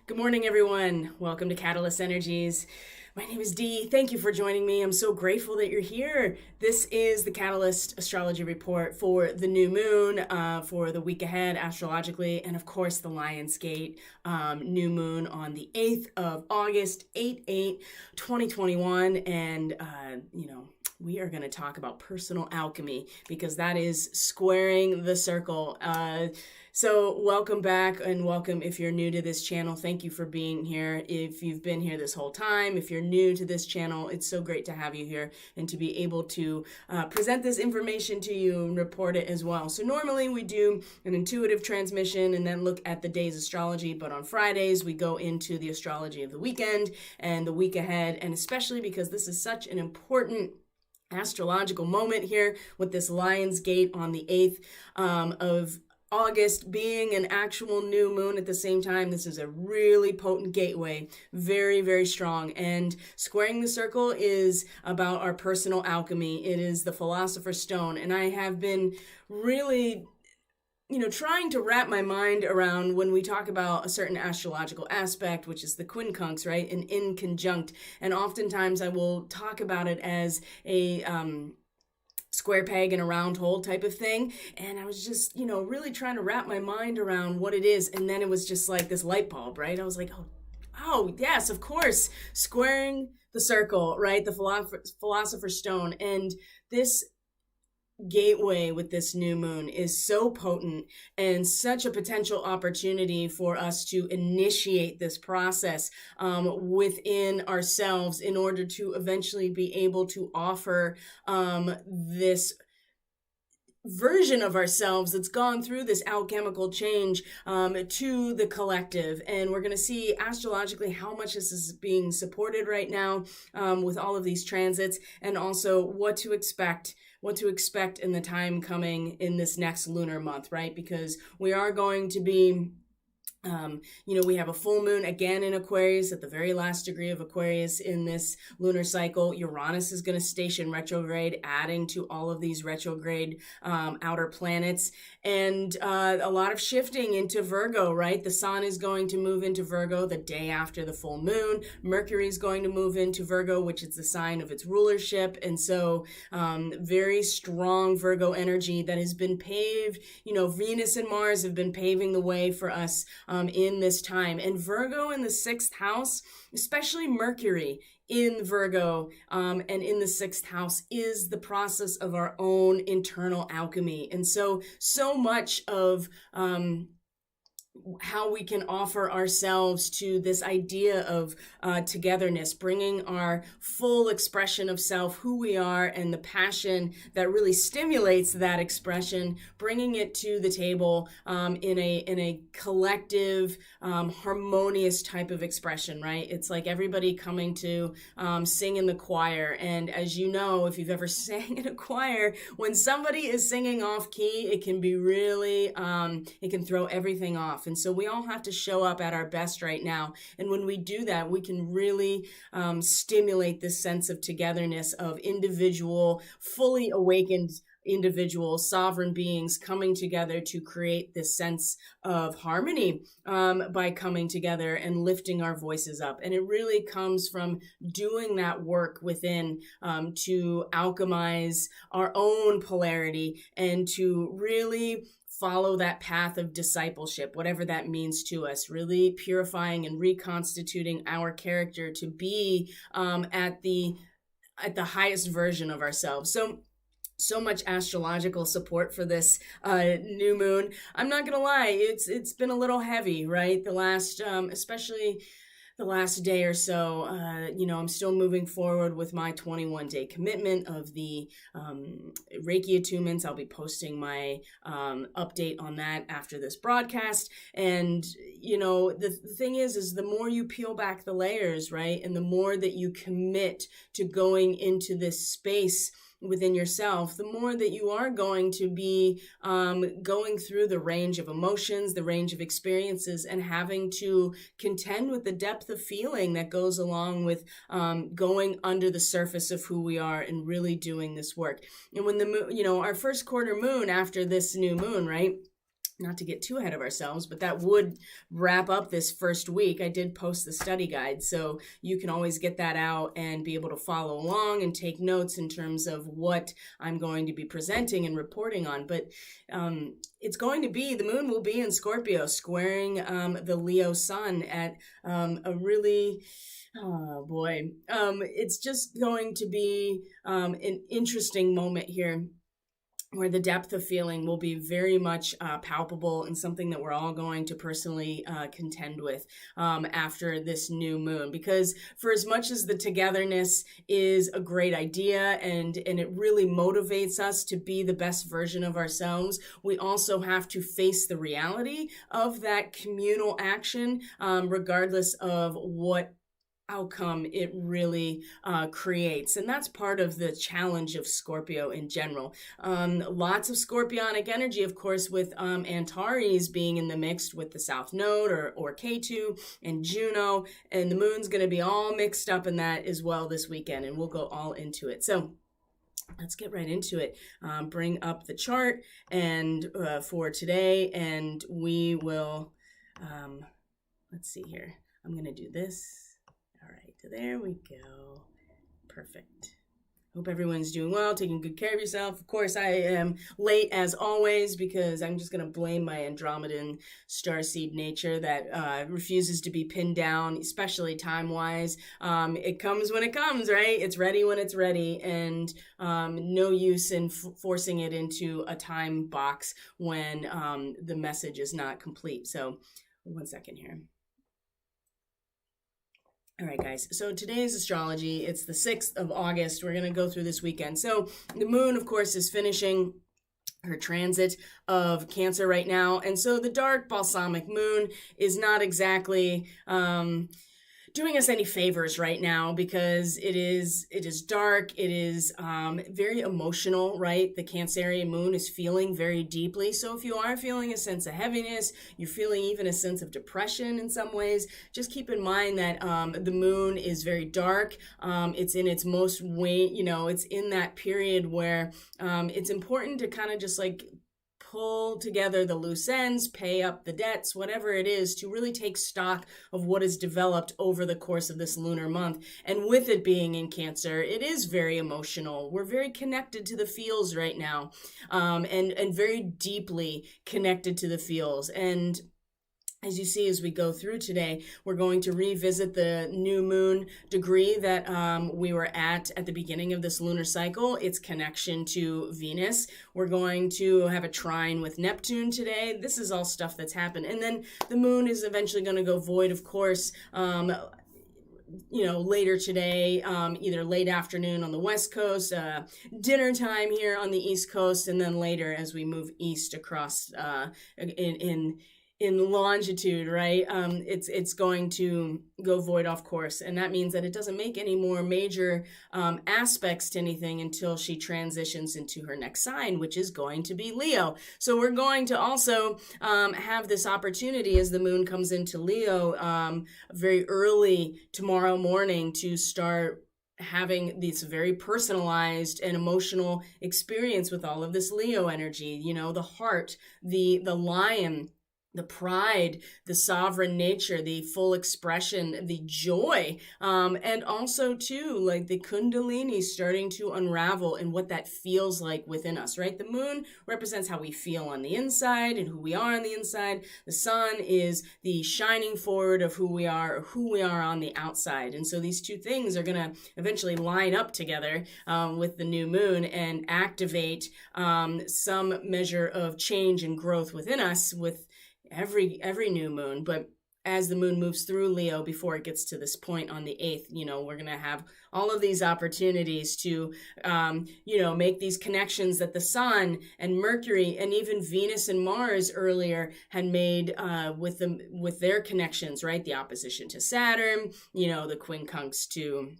Good morning, everyone. Welcome to Catalyst Energies. My name is Dee. Thank you for joining me. I'm so grateful that you're here. This is the Catalyst Astrology Report for the new moon, for the week ahead astrologically, and of course the Lionsgate new moon on the 8th of August, 8/8/2021. And, we are going to talk about personal alchemy because that is squaring the circle. So welcome back and welcome if you're new to this channel. Thank you for being here. If you've been here this whole time, if you're new to this channel, it's so great to have you here and to be able to present this information to you and report it as well. So normally we do an intuitive transmission and then look at the day's astrology, but on Fridays we go into the astrology of the weekend and the week ahead, and especially because this is such an important astrological moment here with this Lionsgate on the 8th of August being an actual new moon at the same time. This is a really potent gateway, very, very strong. And squaring the circle is about our personal alchemy. It is the Philosopher's Stone. And I have been really trying to wrap my mind around when we talk about a certain astrological aspect, which is the quincunx, right? And in conjunct. And oftentimes I will talk about it as a square peg in a round hole type of thing. And I was just, really trying to wrap my mind around what it is. And then it was just like this light bulb, right? I was like, oh, yes, of course. Squaring the circle, right? The Philosopher's Stone. And this gateway with this new moon is so potent and such a potential opportunity for us to initiate this process within ourselves in order to eventually be able to offer this version of ourselves that's gone through this alchemical change to the collective. And we're going to see astrologically how much this is being supported right now with all of these transits, and also what to expect in the time coming in this next lunar month, right? Because we are going to be we have a full moon again in Aquarius at the very last degree of Aquarius in this lunar cycle. Uranus is going to station retrograde, adding to all of these retrograde outer planets, and a lot of shifting into Virgo, right? The sun is going to move into Virgo the day after the full moon. Mercury is going to move into Virgo, which is the sign of its rulership. And so very strong Virgo energy that has been paved. Venus and Mars have been paving the way for us in this time. And Virgo in the 6th house, especially Mercury in Virgo and in the 6th house, is the process of our own internal alchemy. And so much of how we can offer ourselves to this idea of togetherness, bringing our full expression of self, who we are, and the passion that really stimulates that expression, bringing it to the table in a collective, harmonious type of expression, right? It's like everybody coming to sing in the choir. And as you know, if you've ever sang in a choir, when somebody is singing off key, it can be really, it can throw everything off. And so we all have to show up at our best right now. And when we do that, we can really stimulate this sense of togetherness, of individual, fully awakened individual sovereign beings coming together to create this sense of harmony by coming together and lifting our voices up. And it really comes from doing that work within to alchemize our own polarity and to really follow that path of discipleship, whatever that means to us, really purifying and reconstituting our character to be at the highest version of ourselves. So much astrological support for this new moon. I'm not gonna lie, it's been a little heavy, right? The last, especially the last day or so, I'm still moving forward with my 21-day commitment of the Reiki attunements. I'll be posting my update on that after this broadcast. And, the thing is the more you peel back the layers, right? And the more that you commit to going into this space within yourself, the more that you are going to be going through the range of emotions, the range of experiences, and having to contend with the depth of feeling that goes along with going under the surface of who we are and really doing this work. And when the moon, our first quarter moon after this new moon, right? not to get too ahead of ourselves, but that would wrap up this first week. I did post the study guide, so you can always get that out and be able to follow along and take notes in terms of what I'm going to be presenting and reporting on. But it's going to be, the moon will be in Scorpio, squaring the Leo sun at a really... Oh boy. It's just going to be an interesting moment here, where the depth of feeling will be very much palpable, and something that we're all going to personally contend with after this new moon. Because for as much as the togetherness is a great idea and it really motivates us to be the best version of ourselves, we also have to face the reality of that communal action, regardless of what outcome it really creates. And that's part of the challenge of Scorpio in general. Lots of scorpionic energy, of course, with Antares being in the mix with the South Node or K2 and Juno, and the moon's going to be all mixed up in that as well this weekend, and we'll go all into it. So let's get right into it. Bring up the chart and for today, and we will, let's see here. I'm going to do this. All right, there we go. Perfect. Hope everyone's doing well, taking good care of yourself. Of course, I am late as always because I'm just going to blame my Andromedan starseed nature that refuses to be pinned down, especially time-wise. It comes when it comes, right? It's ready when it's ready, and no use in forcing it into a time box when the message is not complete. So, one second here. All right, guys, so today's astrology, it's the 6th of August. We're going to go through this weekend. So the moon, of course, is finishing her transit of Cancer right now. And so the dark balsamic moon is not exactly doing us any favors right now, because it is dark. It is very emotional, right? The Cancerian moon is feeling very deeply. So if you are feeling a sense of heaviness, you're feeling even a sense of depression in some ways, just keep in mind that the moon is very dark. It's in its most weight, it's in that period where it's important to kind of just like pull together the loose ends, pay up the debts, whatever it is, to really take stock of what is developed over the course of this lunar month. And with it being in Cancer, it is very emotional. We're very connected to the feels right now, and very deeply connected to the feels. And as you see, as we go through today, we're going to revisit the new moon degree that we were at the beginning of this lunar cycle, its connection to Venus. We're going to have a trine with Neptune today. This is all stuff that's happened. And then the moon is eventually going to go void, of course, later today, either late afternoon on the West Coast, dinner time here on the East Coast, and then later as we move east across in longitude, right? It's going to go void off course. And that means that it doesn't make any more major aspects to anything until she transitions into her next sign, which is going to be Leo. So we're going to also have this opportunity as the moon comes into Leo very early tomorrow morning to start having this very personalized and emotional experience with all of this Leo energy, the heart, the lion, the pride, the sovereign nature, the full expression, the joy, and also too, like the Kundalini starting to unravel and what that feels like within us, right? The moon represents how we feel on the inside and who we are on the inside. The sun is the shining forward of who we are on the outside. And so these two things are going to eventually line up together with the new moon and activate some measure of change and growth within us with every new moon. But as the moon moves through Leo before it gets to this point on the 8th, we're going to have all of these opportunities to, make these connections that the sun and Mercury and even Venus and Mars earlier had made with their connections, right? The opposition to Saturn, the quincunx to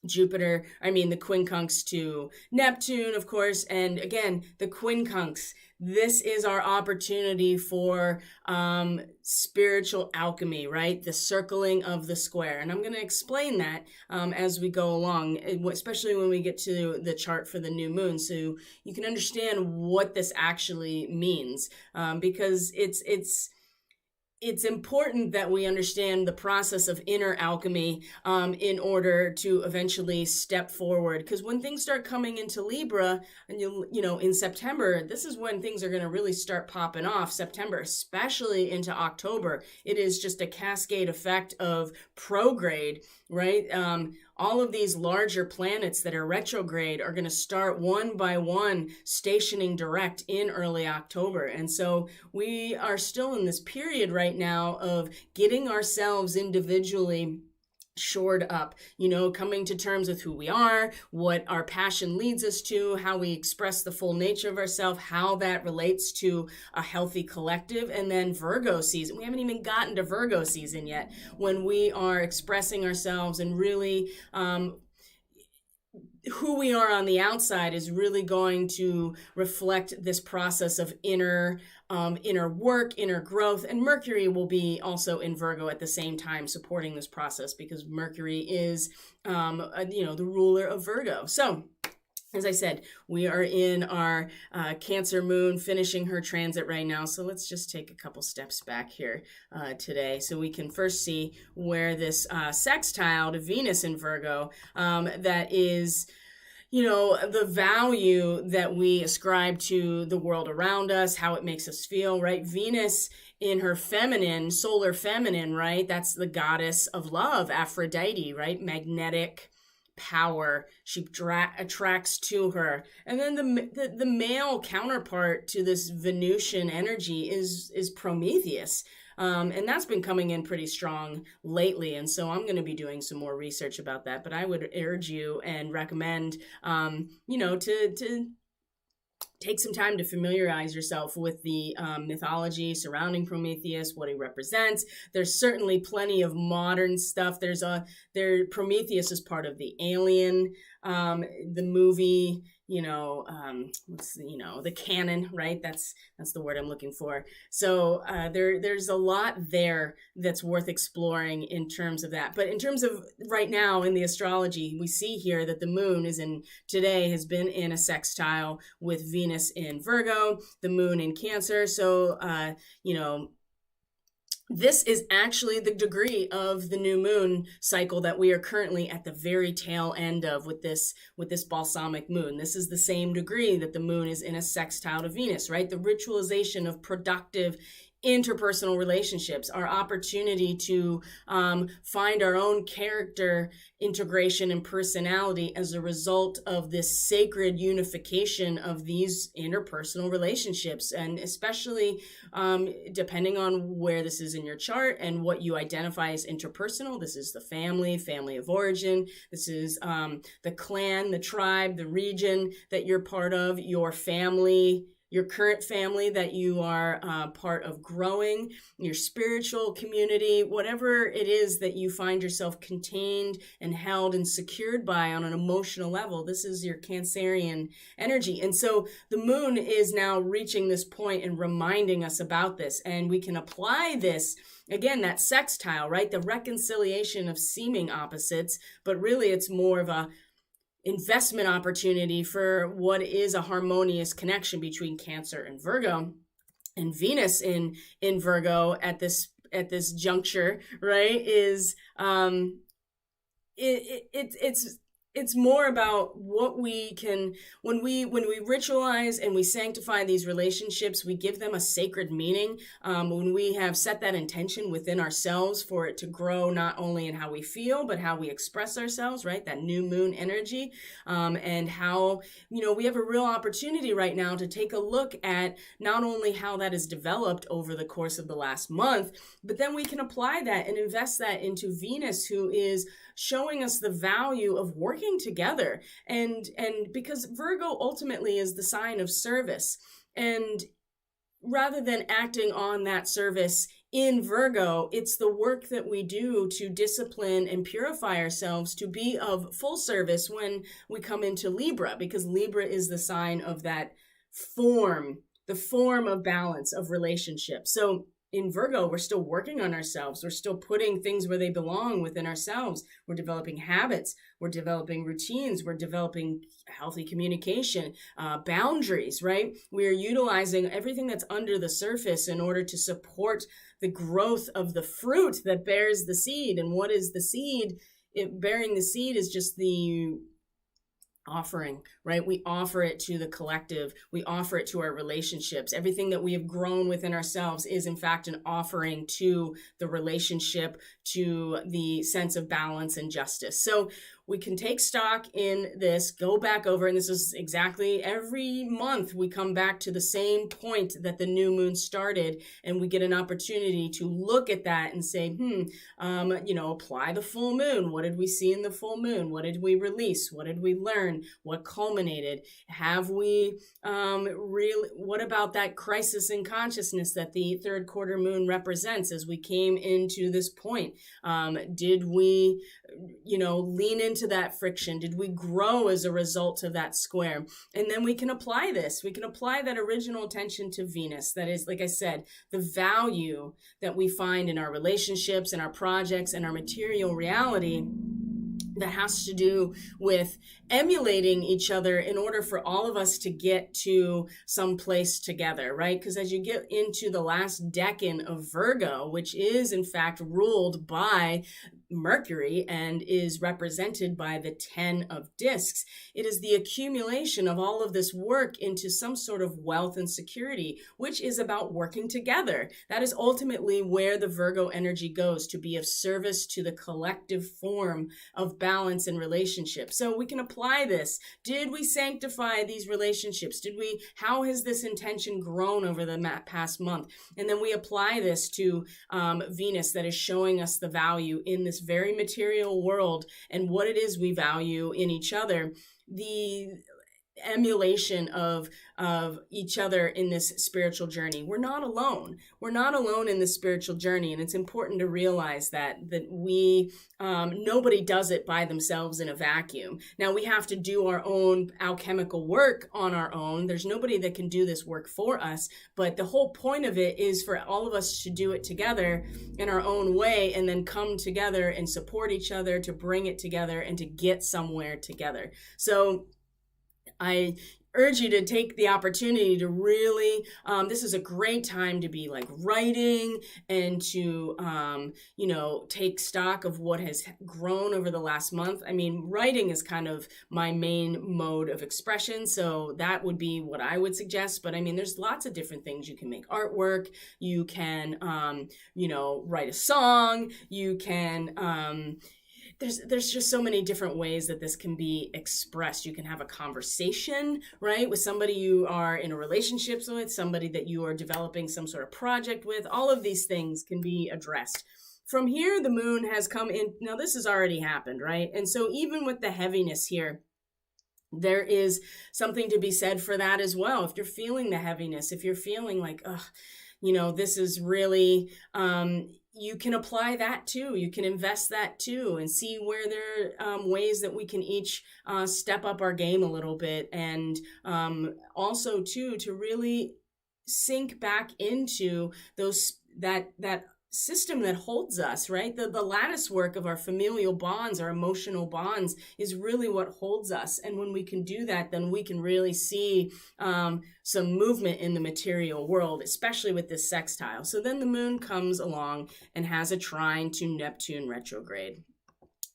the quincunx to Neptune, of course. And again, the quincunx, this is our opportunity for spiritual alchemy, right? The circling of the square. And I'm going to explain that as we go along, especially when we get to the chart for the new moon, so you can understand what this actually means, because it's important that we understand the process of inner alchemy in order to eventually step forward. Because when things start coming into Libra, and in September, this is when things are going to really start popping off. September, especially into October, it is just a cascade effect of prograde, right? All of these larger planets that are retrograde are going to start one by one stationing direct in early October. And so we are still in this period right now of getting ourselves individually shored up, coming to terms with who we are, what our passion leads us to, how we express the full nature of ourselves, how that relates to a healthy collective. And then Virgo season. We haven't even gotten to Virgo season yet, when we are expressing ourselves and really who we are on the outside is really going to reflect this process of inner work, inner growth. And Mercury will be also in Virgo at the same time, supporting this process, because Mercury is, the ruler of Virgo. So, as I said, we are in our Cancer moon, finishing her transit right now. So let's just take a couple steps back here today, so we can first see where this sextile to Venus in Virgo, that is, the value that we ascribe to the world around us, how it makes us feel, right? Venus in her feminine, solar feminine, right? That's the goddess of love, Aphrodite, right? Magnetic power. She attracts to her. And then the male counterpart to this Venusian energy is Prometheus. And that's been coming in pretty strong lately. And so I'm going to be doing some more research about that. But I would urge you and recommend, to take some time to familiarize yourself with the mythology surrounding Prometheus, what he represents. There's certainly plenty of modern stuff. Prometheus is part of the Alien, the movie, the canon, right? That's the word I'm looking for. So there's a lot there that's worth exploring in terms of that. But in terms of right now in the astrology, we see here that the moon has been in a sextile with Venus in Virgo, the moon in Cancer. So, this is actually the degree of the new moon cycle that we are currently at the very tail end of with this balsamic moon. This is the same degree that the moon is in a sextile to Venus, right? The ritualization of productive interpersonal relationships, our opportunity to find our own character integration and personality as a result of this sacred unification of these interpersonal relationships. And especially depending on where this is in your chart and what you identify as interpersonal, this is the family of origin, this is the clan, the tribe, the region that you're part of, your family, your current family that you are part of growing, your spiritual community, whatever it is that you find yourself contained and held and secured by on an emotional level. This is your Cancerian energy. And so the moon is now reaching this point and reminding us about this. And we can apply this, again, that sextile, right? The reconciliation of seeming opposites, but really it's more of a investment opportunity for what is a harmonious connection between Cancer and Virgo. And Venus in Virgo at this juncture, right, is it's more about what we can, when we ritualize and we sanctify these relationships, we give them a sacred meaning. When we have set that intention within ourselves for it to grow, not only in how we feel, but how we express ourselves, right? That new moon energy, and how, we have a real opportunity right now to take a look at not only how that is developed over the course of the last month, but then we can apply that and invest that into Venus, who is showing us the value of working together. And because Virgo ultimately is the sign of service, and rather than acting on that service in Virgo, it's the work that we do to discipline and purify ourselves to be of full service when we come into Libra, because Libra is the sign of that form, the form of balance of relationship. So in Virgo, we're still working on ourselves. We're still putting things where they belong within ourselves. We're developing habits. We're developing routines. We're developing healthy communication, boundaries, right? We're utilizing everything that's under the surface in order to support the growth of the fruit that bears the seed. And what is the seed? Bearing the seed is just the offering, right? We offer it to the collective. We offer it to our relationships. Everything that we have grown within ourselves is in fact an offering to the relationship, to the sense of balance and justice. So we can take stock in this, go back over, and this is exactly every month we come back to the same point that the new moon started, and we get an opportunity to look at that and say, apply the full moon. What did we see in the full moon? What did we release? What did we learn? What culminated? Have we what about that crisis in consciousness that the third quarter moon represents as we came into this point? Did we, lean into that friction? Did we grow as a result of that square? And then we can apply this. We can apply that original attention to Venus. That is, like I said, the value that we find in our relationships and our projects and our material reality that has to do with emulating each other in order for all of us to get to some place together, right? Because as you get into the last decan of Virgo, which is in fact ruled by Mercury and is represented by the 10 of discs, it is the accumulation of all of this work into some sort of wealth and security, which is about working together. That is ultimately where the Virgo energy goes, to be of service to the collective form of balance and relationship. So we can apply this. Did we sanctify these relationships? How has this intention grown over the past month? And then we apply this to Venus, that is showing us the value in this very material world and what it is we value in each other. The emulation of each other in this spiritual journey. We're not alone. We're not alone in this spiritual journey. And it's important to realize that we, nobody does it by themselves in a vacuum. Now we have to do our own alchemical work on our own. There's nobody that can do this work for us. But the whole point of it is for all of us to do it together in our own way and then come together and support each other to bring it together and to get somewhere together. So I urge you to take the opportunity to really, this is a great time to be like writing and to, take stock of what has grown over the last month. I mean, writing is kind of my main mode of expression. So that would be what I would suggest. But I mean, there's lots of different things. You can make artwork. You can, write a song. You can, there's just so many different ways that this can be expressed. You can have a conversation, right, with somebody you are in a relationship with, somebody that you are developing some sort of project with. All of these things can be addressed. From here, the moon has come in. Now, this has already happened, right? And so even with the heaviness here, there is something to be said for that as well. If you're feeling the heaviness, if you're feeling like, this is really... you can apply that too. You can invest that too and see where there are ways that we can each step up our game a little bit. And also too, to really sink back into that system that holds us, right? The lattice work of our familial bonds, our emotional bonds is really what holds us. And when we can do that, then we can really see some movement in the material world, especially with this sextile. So then the moon comes along and has a trine to Neptune retrograde.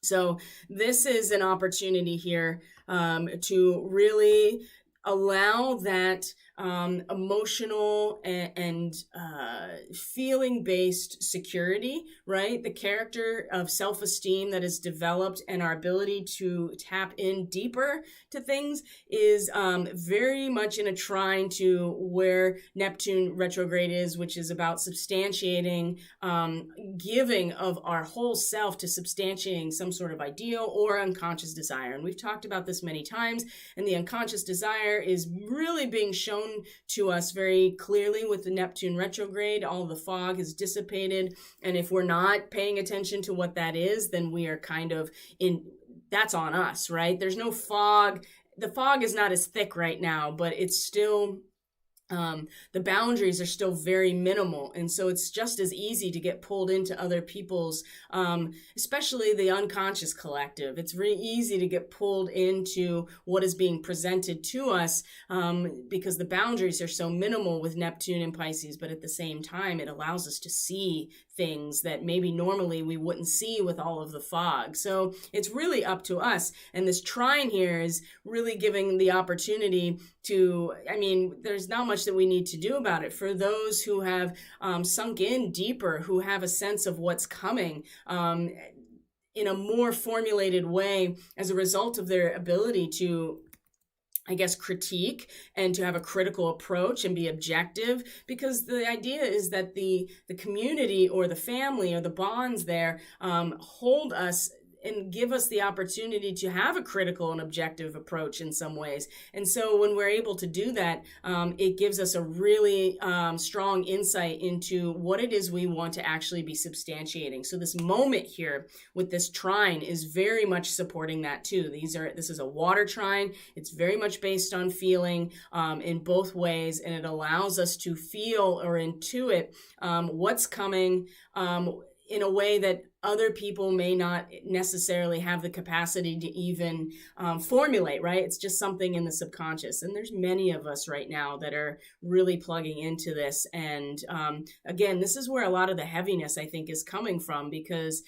So this is an opportunity here to really allow that emotional and feeling-based security, right? The character of self-esteem that is developed and our ability to tap in deeper to things is very much in a trine to where Neptune retrograde is, which is about substantiating, giving of our whole self to substantiating some sort of ideal or unconscious desire. And we've talked about this many times, and the unconscious desire is really being shown shown to us very clearly with the Neptune retrograde. All the fog has dissipated. And if we're not paying attention to what that is, then we are kind of that's on us, right? There's no fog. The fog is not as thick right now, but it's still, the boundaries are still very minimal. And so it's just as easy to get pulled into other people's, especially the unconscious collective. It's very easy to get pulled into what is being presented to us, because the boundaries are so minimal with Neptune and Pisces. But at the same time, it allows us to see things that maybe normally we wouldn't see with all of the fog. So it's really up to us. And this trine here is really giving the opportunity to, I mean, there's not much that we need to do about it. For those who have sunk in deeper, who have a sense of what's coming, in a more formulated way as a result of their ability to, I guess, critique and to have a critical approach and be objective, because the idea is that the community or the family or the bonds there hold us and give us the opportunity to have a critical and objective approach in some ways. And so when we're able to do that, it gives us a really strong insight into what it is we want to actually be substantiating. So this moment here with this trine is very much supporting that too. This is a water trine. It's very much based on feeling in both ways, and it allows us to feel or intuit what's coming in a way that other people may not necessarily have the capacity to even formulate, right? It's just something in the subconscious. And there's many of us right now that are really plugging into this. And again, this is where a lot of the heaviness, I think, is coming from, because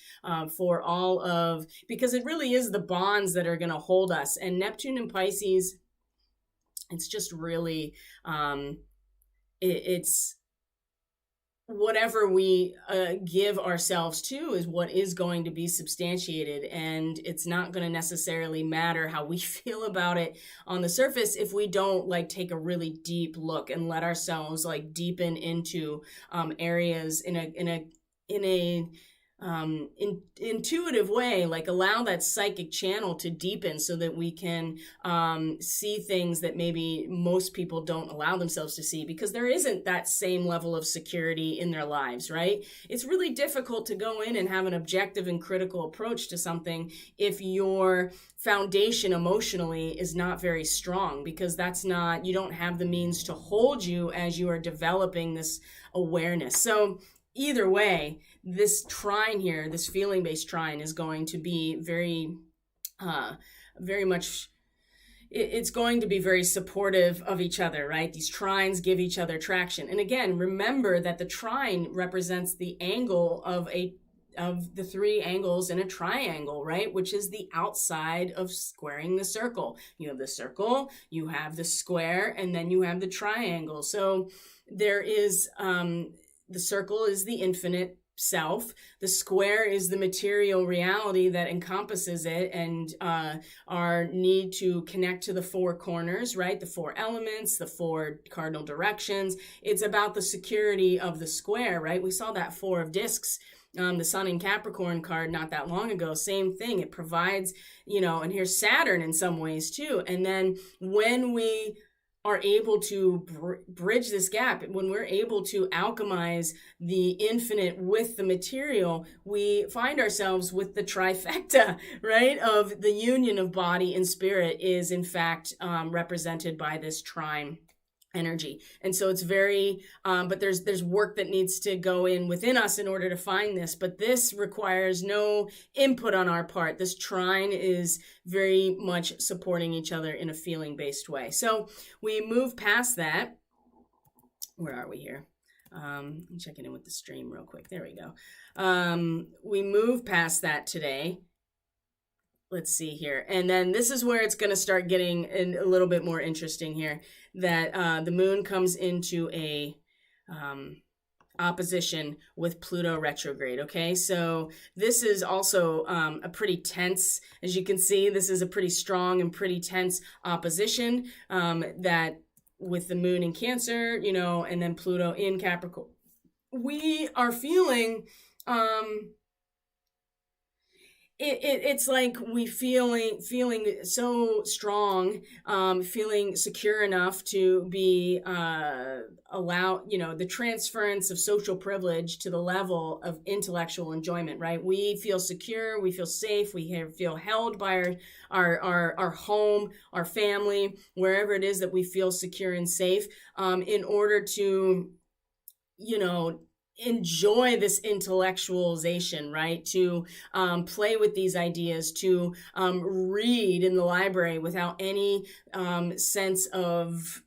because it really is the bonds that are going to hold us. And Neptune and Pisces, it's just really, it's whatever we give ourselves to is what is going to be substantiated. And it's not going to necessarily matter how we feel about it on the surface if we don't take a really deep look and let ourselves deepen into areas in a intuitive way, allow that psychic channel to deepen so that we can see things that maybe most people don't allow themselves to see, because there isn't that same level of security in their lives, right? It's really difficult to go in and have an objective and critical approach to something if your foundation emotionally is not very strong, because you don't have the means to hold you as you are developing this awareness. So either way, this trine here, this feeling-based trine, is going to be very much, it's going to be very supportive of each other, right? These trines give each other traction. And again, remember that the trine represents the angle of the three angles in a triangle, right? Which is the outside of squaring the circle. You have the circle, you have the square, and then you have the triangle. So there is, the circle is the infinite self. The square is the material reality that encompasses it, and our need to connect to the four corners, right? The four elements, the four cardinal directions. It's about the security of the square, right? We saw that Four of Discs, the Sun in Capricorn card not that long ago. Same thing. It provides, and here's Saturn in some ways too. And then when we are able to bridge this gap, when we're able to alchemize the infinite with the material, we find ourselves with the trifecta, right, of the union of body and spirit is in fact represented by this trine energy. And so it's very, but there's work that needs to go in within us in order to find this, but this requires no input on our part. This trine is very much supporting each other in a feeling-based way. So we move past that. Where are we here? I'm checking in with the stream real quick. There we go. We move past that today. Let's see here. And then this is where it's going to start getting a little bit more interesting here, that the moon comes into a opposition with Pluto retrograde. Okay, so this is also a pretty tense, as you can see, this is a pretty strong and pretty tense opposition that with the moon in Cancer, and then Pluto in Capricorn. We are feeling it's like we feeling so strong, feeling secure enough to be allow, the transference of social privilege to the level of intellectual enjoyment, right? We feel secure, we feel safe, we feel held by our home, our family, wherever it is that we feel secure and safe, in order to, enjoy this intellectualization, right? To play with these ideas, to read in the library without any sense of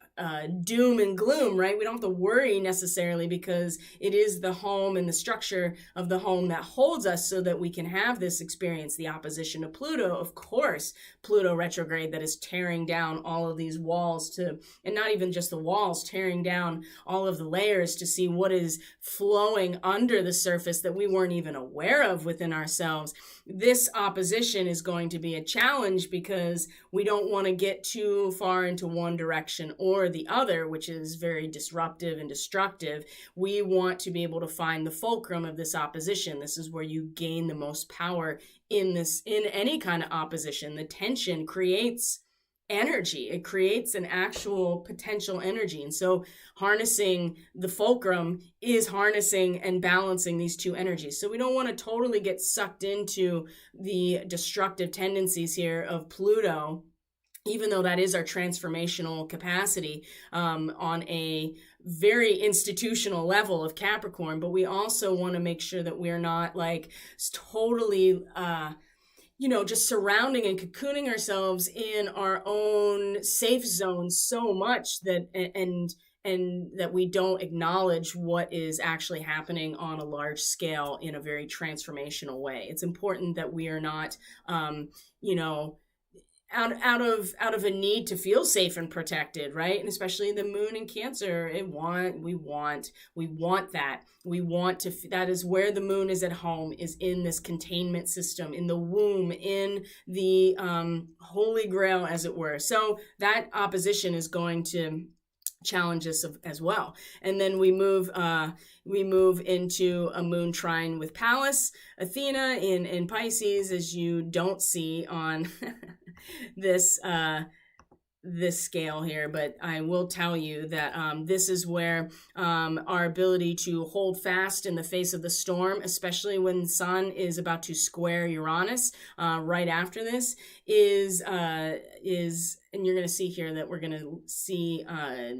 doom and gloom, right? We don't have to worry necessarily, because it is the home and the structure of the home that holds us so that we can have this experience. The opposition of Pluto, of course, Pluto retrograde, that is tearing down all of these walls and not even just the walls, tearing down all of the layers to see what is flowing under the surface that we weren't even aware of within ourselves. This opposition is going to be a challenge, because we don't want to get too far into one direction or the other, which is very disruptive and destructive. We want to be able to find the fulcrum of this opposition. This is where you gain the most power in any kind of opposition. The tension creates energy. It creates an actual potential energy. And so harnessing the fulcrum is harnessing and balancing these two energies. So we don't want to totally get sucked into the destructive tendencies here of Pluto, even though that is our transformational capacity on a very institutional level of Capricorn. But we also want to make sure that we're not like totally just surrounding and cocooning ourselves in our own safe zone so much that and that we don't acknowledge what is actually happening on a large scale in a very transformational way. It's important that we are not out of a need to feel safe and protected, right? And especially the moon in Cancer, we want that. We want to, that is where the moon is at home, is in this containment system, in the womb, in the holy grail, as it were. So that opposition is going to challenge us as well. And then we move into a moon trine with Pallas, Athena in Pisces, as you don't see on this scale here, but I will tell you that this is where our ability to hold fast in the face of the storm, especially when the Sun is about to square Uranus right after this, is and you're going to see here that we're going to see a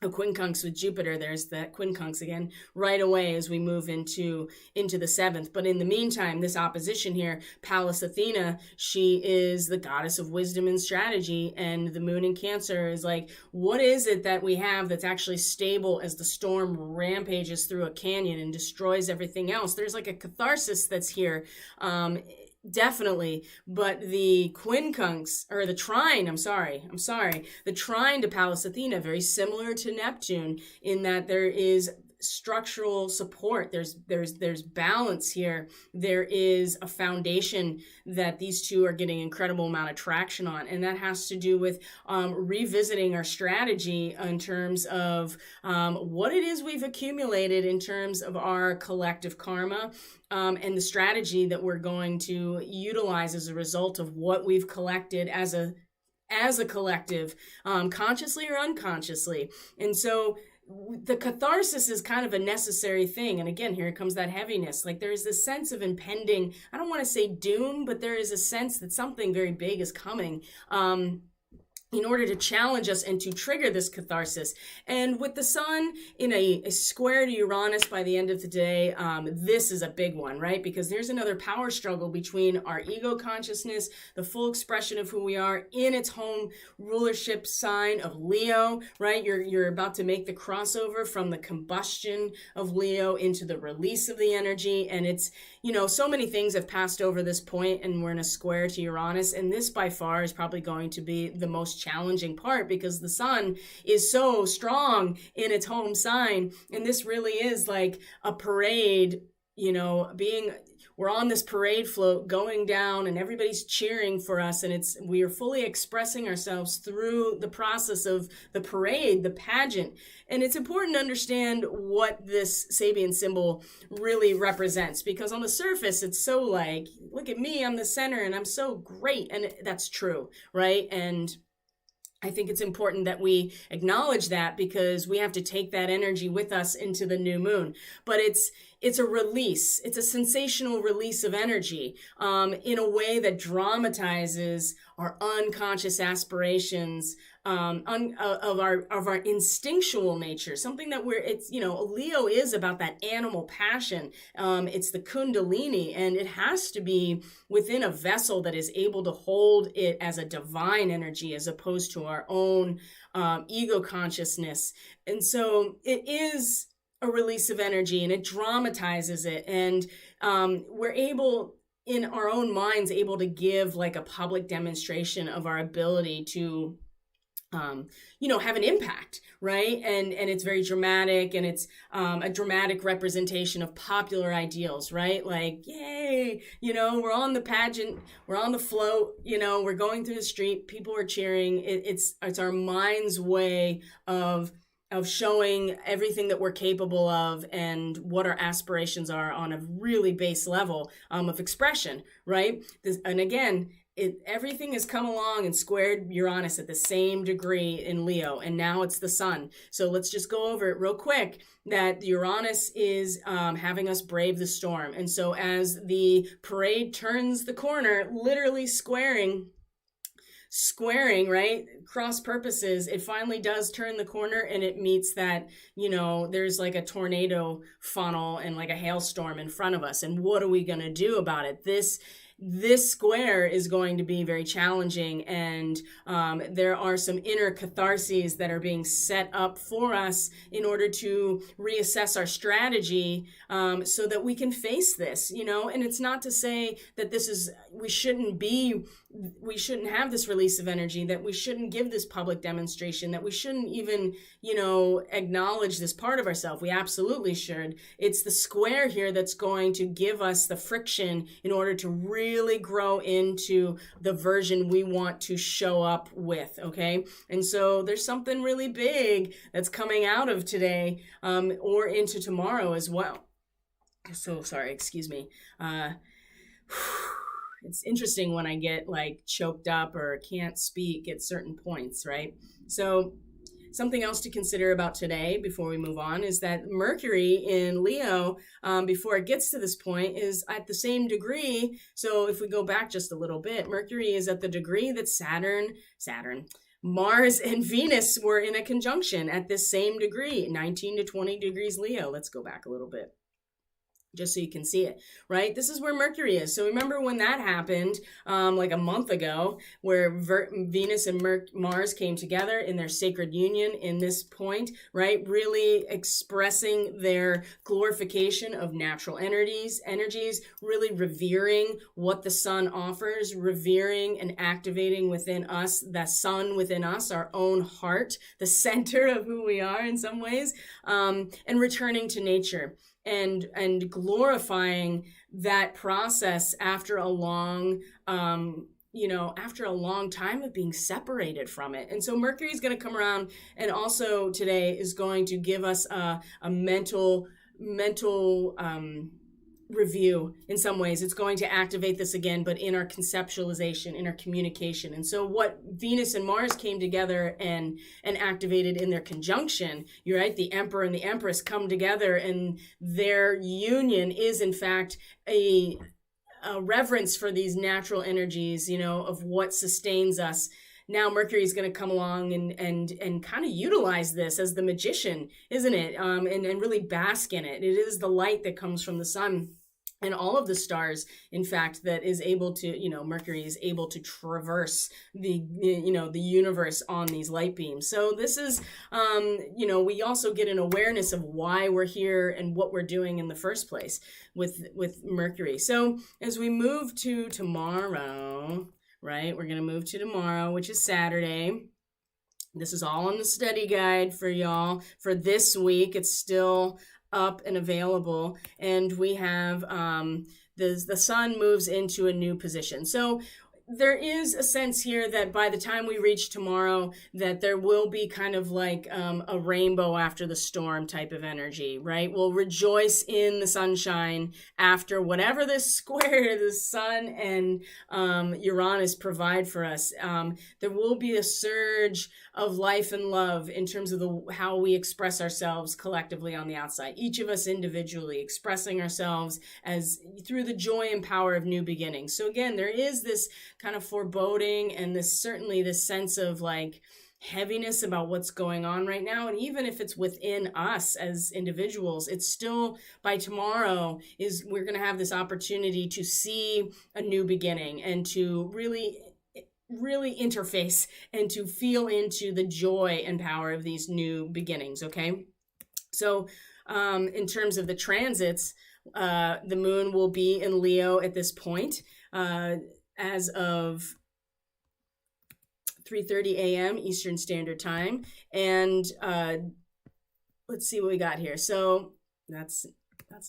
quincunx with Jupiter. There's that quincunx again right away as we move into the 7th. But in the meantime, this opposition here, Pallas Athena, she is the goddess of wisdom and strategy, and the moon in Cancer is like, what is it that we have that's actually stable as the storm rampages through a canyon and destroys everything else? There's like a catharsis that's here. Definitely, but the quincunx, or the trine, the trine to Pallas Athena, very similar to Neptune in that there is structural support. There's balance here. There is a foundation that these two are getting incredible amount of traction on, and that has to do with revisiting our strategy in terms of what it is we've accumulated in terms of our collective karma, and the strategy that we're going to utilize as a result of what we've collected as a collective, consciously or unconsciously. And so the catharsis is kind of a necessary thing. And again, here comes that heaviness. Like, there is this sense of impending, I don't want to say doom, but there is a sense that something very big is coming, in order to challenge us and to trigger this catharsis. And with the Sun in a square to Uranus by the end of the day, this is a big one, right? Because there's another power struggle between our ego consciousness, the full expression of who we are in its home rulership sign of Leo, right? You're about to make the crossover from the combustion of Leo into the release of the energy. And it's, so many things have passed over this point, and we're in a square to Uranus. And this by far is probably going to be the most challenging part, because the Sun is so strong in its home sign, and this really is like a parade we're on this parade float going down and everybody's cheering for us, and we are fully expressing ourselves through the process of the parade, the pageant. And it's important to understand what this Sabian symbol really represents, because on the surface it's so like, look at me, I'm the center and I'm so great, and that's true, right? And I think it's important that we acknowledge that, because we have to take that energy with us into the new moon. But it's a release. It's a sensational release of energy in a way that dramatizes our unconscious aspirations of our instinctual nature. Something that Leo is about that animal passion. It's the Kundalini, and it has to be within a vessel that is able to hold it as a divine energy, as opposed to our own ego consciousness. And so it is a release of energy, and it dramatizes it, and we're able, in our own minds, able to give like a public demonstration of our ability to have an impact, right? And it's very dramatic, and it's a dramatic representation of popular ideals, right? Like, yay, we're on the pageant, we're on the float, we're going through the street, people are cheering. It's our mind's way of showing everything that we're capable of and what our aspirations are on a really base level of expression, right? And again, everything has come along and squared Uranus at the same degree in Leo, and now it's the sun. So let's just go over it real quick, that Uranus is having us brave the storm. And so as the parade turns the corner, literally squaring, right, cross purposes, it finally does turn the corner, and it meets that, there's like a tornado funnel and like a hailstorm in front of us. And what are we going to do about it? This square is going to be very challenging, and there are some inner catharses that are being set up for us in order to reassess our strategy so that we can face this, and it's not to say that we shouldn't have this release of energy, that we shouldn't give this public demonstration, that we shouldn't even, acknowledge this part of ourselves. We absolutely should. It's the square here that's going to give us the friction in order to really grow into the version we want to show up with, okay? And so there's something really big that's coming out of today or into tomorrow as well. So sorry, excuse me. It's interesting when I get like choked up or can't speak at certain points, right? So something else to consider about today before we move on is that Mercury in Leo, before it gets to this point, is at the same degree. So if we go back just a little bit, Mercury is at the degree that Mars and Venus were in a conjunction at this same degree, 19 to 20 degrees Leo. Let's go back a little bit, just so you can see it, right? This is where Mercury is. So remember when that happened like a month ago, where Venus and Mars came together in their sacred union in this point, right? Really expressing their glorification of natural energies, really revering what the sun offers, revering and activating within us, the sun within us, our own heart, the center of who we are in some ways, and returning to nature. And glorifying that process after a long, after a long time of being separated from it. And so Mercury is going to come around, and also today is going to give us a mental review. In some ways it's going to activate this again, but in our conceptualization, in our communication. And so what Venus and Mars came together and activated in their conjunction, you're right, the Emperor and the Empress come together, and their union is in fact a reverence for these natural energies, of what sustains us. Now Mercury is going to come along and kind of utilize this as the magician, isn't it? And really bask in it. It is the light that comes from the sun and all of the stars, in fact, that is able to, Mercury is able to traverse the universe on these light beams. So this is, we also get an awareness of why we're here and what we're doing in the first place with Mercury. So as we move to tomorrow, right, we're going to move to tomorrow, which is Saturday. This is all on the study guide for y'all for this week. It's still up and available, and we have the sun moves into a new position. So there is a sense here that by the time we reach tomorrow, that there will be kind of like a rainbow after the storm type of energy, right? We'll rejoice in the sunshine after whatever this square the sun and Uranus provide for us. There will be a surge of life and love in terms of how we express ourselves collectively on the outside. Each of us individually expressing ourselves as through the joy and power of new beginnings. So again, there is this kind of foreboding and certainly this sense of like heaviness about what's going on right now. And even if it's within us as individuals, it's still by tomorrow we're going to have this opportunity to see a new beginning and to really interface and to feel into the joy and power of these new beginnings. Okay. So, in terms of the transits, the moon will be in Leo at this point, as of 3:30 a.m. Eastern Standard Time. And let's see what we got here. So that's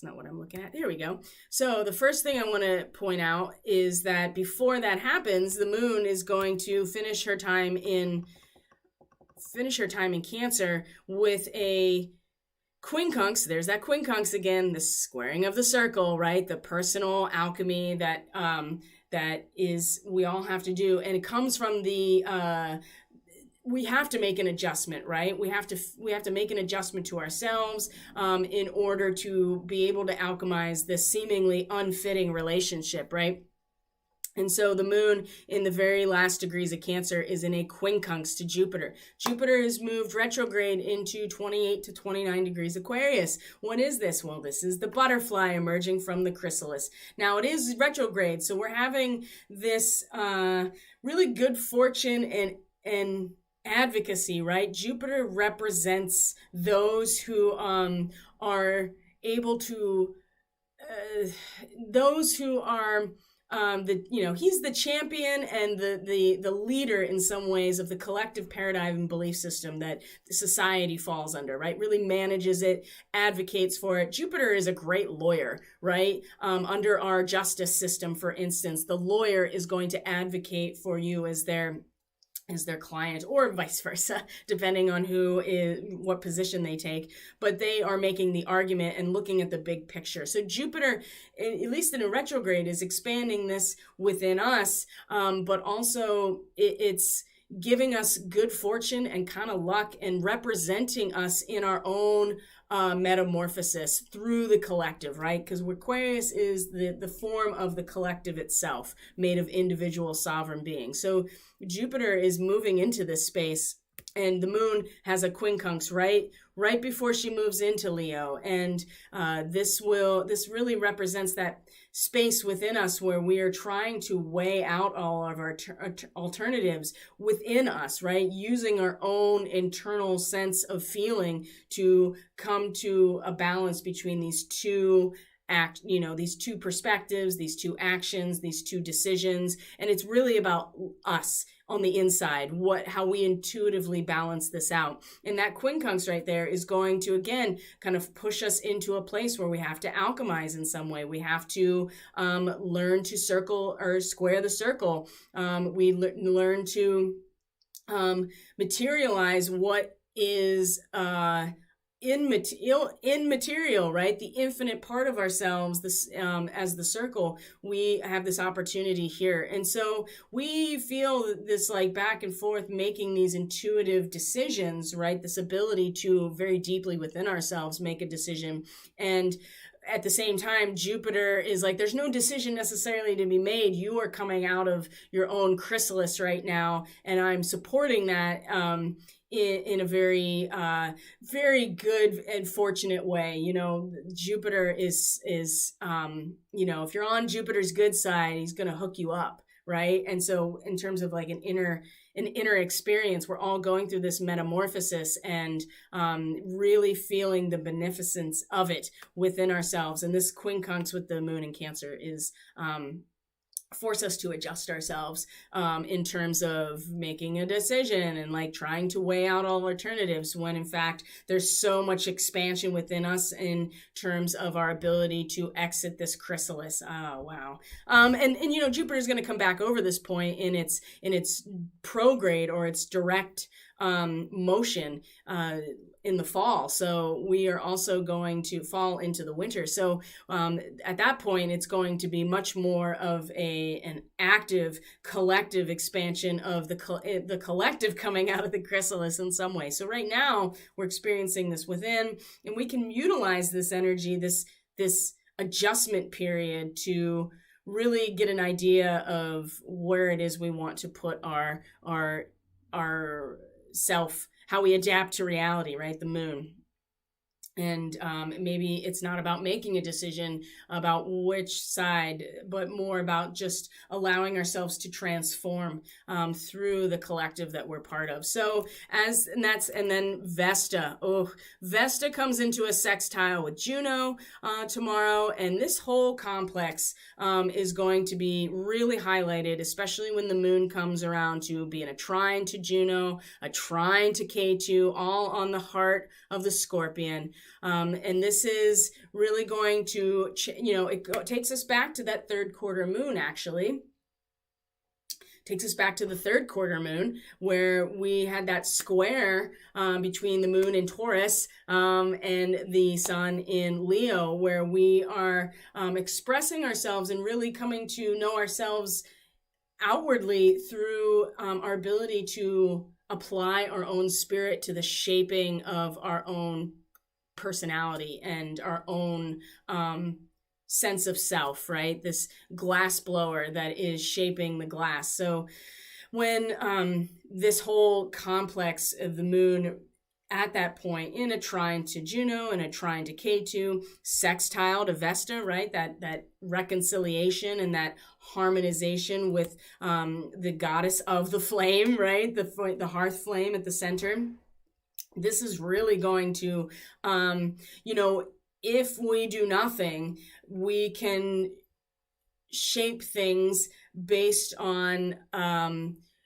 not what I'm looking at. There we go. So the first thing I want to point out is that before that happens, the moon is going to finish her time in Cancer with a quincunx. There's that quincunx again, the squaring of the circle, right? The personal alchemy that we all have to do. And it comes from we have to make an adjustment, right? We have to make an adjustment to ourselves in order to be able to alchemize this seemingly unfitting relationship, right? And so the moon in the very last degrees of Cancer is in a quincunx to Jupiter. Jupiter has moved retrograde into 28 to 29 degrees Aquarius. What is this? Well, this is the butterfly emerging from the chrysalis. Now it is retrograde, so we're having this really good fortune and advocacy, right? Jupiter represents those who are able to, those who are he's the champion and the leader in some ways of the collective paradigm and belief system that society falls under, right? Really manages it, advocates for it. Jupiter is a great lawyer, right? Under our justice system, for instance, the lawyer is going to advocate for you as their client, or vice versa, depending on what position they take. But they are making the argument and looking at the big picture. So Jupiter, at least in a retrograde, is expanding this within us, but also it's giving us good fortune and kind of luck and representing us in our own metamorphosis through the collective, right? Because Aquarius is the form of the collective itself, made of individual sovereign beings. So Jupiter is moving into this space, and the moon has a quincunx right before she moves into Leo. And this really represents that space within us where we are trying to weigh out all of our alternatives within us, right? Using our own internal sense of feeling to come to a balance between these two these two perspectives, these two actions, these two decisions. And it's really about us on the inside, how we intuitively balance this out. And that quincunx right there is going to, again, kind of push us into a place where we have to alchemize in some way. We have to learn to circle or square the circle. We learn to materialize what is immaterial, right? The infinite part of ourselves, this as the circle, we have this opportunity here. And so we feel this like back and forth, making these intuitive decisions, right? This ability to very deeply within ourselves make a decision. And at the same time, Jupiter is like, there's no decision necessarily to be made. You are coming out of your own chrysalis right now, and I'm supporting that in a very, very good and fortunate way. You know, Jupiter is if you're on Jupiter's good side, he's going to hook you up, right? And so in terms of like an inner experience, we're all going through this metamorphosis and really feeling the beneficence of it within ourselves. And this quincunx with the moon in Cancer is force us to adjust ourselves in terms of making a decision and like trying to weigh out all alternatives, when in fact there's so much expansion within us in terms of our ability to exit this chrysalis. Oh wow. And you know, Jupiter is going to come back over this point in its prograde, or its direct motion in the fall. So we are also going to fall into the winter. So at that point, it's going to be much more of an active collective expansion of the collective coming out of the chrysalis in some way. So right now we're experiencing this within, and we can utilize this energy, this adjustment period, to really get an idea of where it is we want to put our self, how we adapt to reality, right? The moon. And maybe it's not about making a decision about which side, but more about just allowing ourselves to transform through the collective that we're part of. So and then Vesta. Oh, Vesta comes into a sextile with Juno tomorrow, and this whole complex is going to be really highlighted, especially when the moon comes around to be in a trine to Juno, a trine to K2, all on the heart of the Scorpion. And this is really going to, it takes us back to that third quarter moon, actually. Takes us back to the third quarter moon, where we had that square between the moon in Taurus and the sun in Leo, where we are expressing ourselves and really coming to know ourselves outwardly through our ability to apply our own spirit to the shaping of our own personality and our own sense of self, right? This glass blower that is shaping the glass. So when this whole complex of the moon at that point in a trine to Juno and a trine to K2, sextile to Vesta, right? That reconciliation and that harmonization with the goddess of the flame, right? The hearth flame at the center. This is really going to, if we do nothing, we can shape things based on,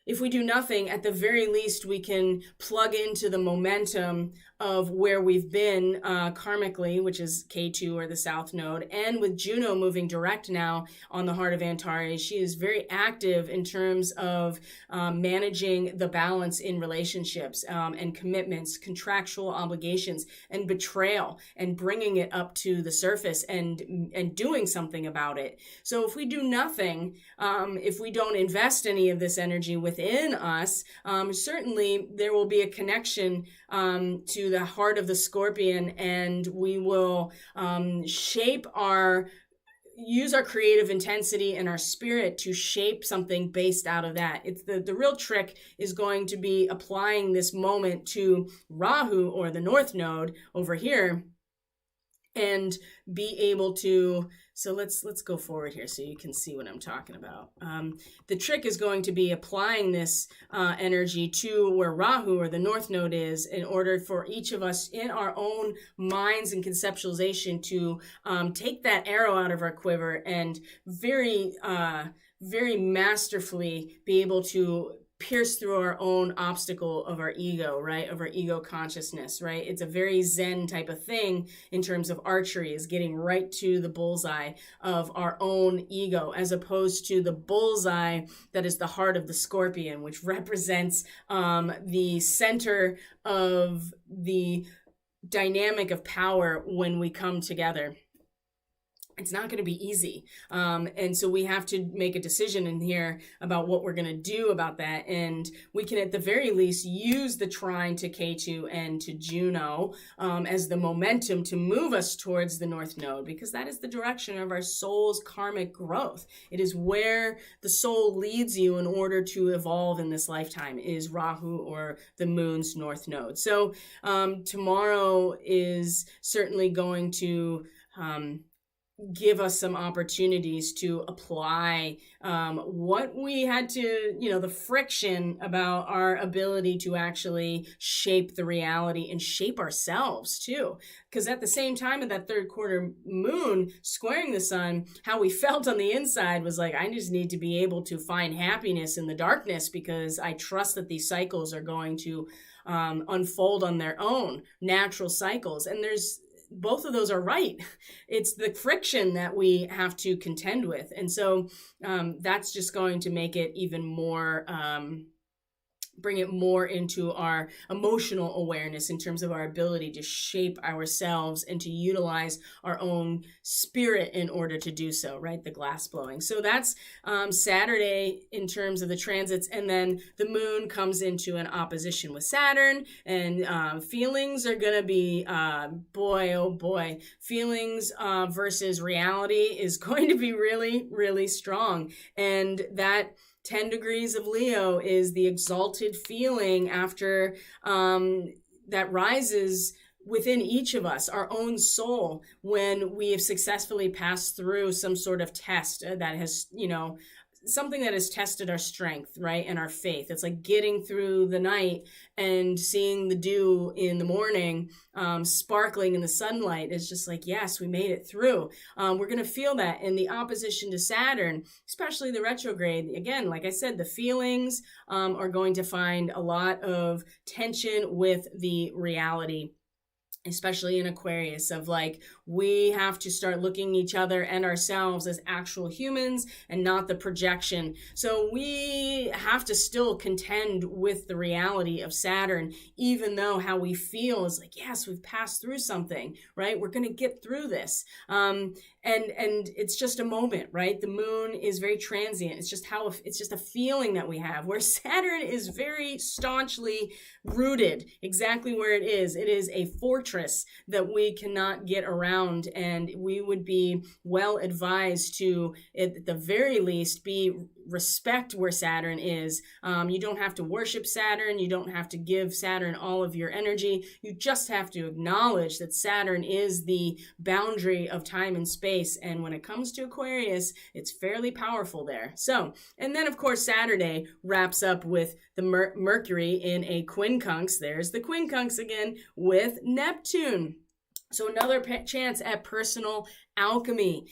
if we do nothing, at the very least, we can plug into the momentum of where we've been karmically, which is K2 or the South Node. And with Juno moving direct now on the heart of Antares, she is very active in terms of managing the balance in relationships and commitments, contractual obligations, and betrayal, and bringing it up to the surface and doing something about it. So if we do nothing, if we don't invest any of this energy within us, certainly there will be a connection to the heart of the Scorpion, and we will use our creative intensity and our spirit to shape something based out of that. It's the real trick is going to be applying this moment to Rahu, or the North Node over here, and be able to, so let's go forward here so you can see what I'm talking about. The trick is going to be applying this energy to where Rahu, or the North Node, is, in order for each of us in our own minds and conceptualization to take that arrow out of our quiver and very masterfully be able to pierce through our own obstacle of our ego, right? Of our ego consciousness, right? It's a very Zen type of thing in terms of archery, is getting right to the bullseye of our own ego, as opposed to the bullseye that is the heart of the Scorpion, which represents the center of the dynamic of power when we come together. It's not going to be easy. And so we have to make a decision in here about what we're going to do about that. And we can, at the very least, use the trine to K2 and to Juno as the momentum to move us towards the North Node, because that is the direction of our soul's karmic growth. It is where the soul leads you in order to evolve in this lifetime, is Rahu, or the moon's North Node. So tomorrow is certainly going to give us some opportunities to apply what we had to, the friction about our ability to actually shape the reality and shape ourselves too. Because at the same time of that third quarter moon squaring the sun, how we felt on the inside was like, I just need to be able to find happiness in the darkness, because I trust that these cycles are going to unfold on their own natural cycles. And both of those are right. It's the friction that we have to contend with. And so that's just going to make it even more, bring it more into our emotional awareness in terms of our ability to shape ourselves and to utilize our own spirit in order to do so, right? The glass blowing. So that's Saturday in terms of the transits. And then the moon comes into an opposition with Saturn, and feelings are going to be, boy, oh boy, feelings versus reality is going to be really, really strong. And that 10 degrees of Leo is the exalted feeling after that rises within each of us, our own soul, when we have successfully passed through some sort of test that has, something that has tested our strength, right? And our faith. It's like getting through the night and seeing the dew in the morning, sparkling in the sunlight. It's just like, yes, we made it through. We're going to feel that in the opposition to Saturn, especially the retrograde. Again, like I said, the feelings are going to find a lot of tension with the reality, especially in Aquarius, of like, we have to start looking each other and ourselves as actual humans and not the projection. So we have to still contend with the reality of Saturn, even though how we feel is like, yes, we've passed through something, right? We're going to get through this. And it's just a moment, right? The moon is very transient. It's just a feeling that we have, where Saturn is very staunchly rooted exactly where it is. It is a fortress that we cannot get around, and we would be well advised to, at the very least, respect where Saturn is. You don't have to worship Saturn. You don't have to give Saturn all of your energy. You just have to acknowledge that Saturn is the boundary of time and space. And when it comes to Aquarius, it's fairly powerful there. So, and then of course, Saturday wraps up with the Mercury in a quincunx. There's the quincunx again with Neptune. So another chance at personal alchemy,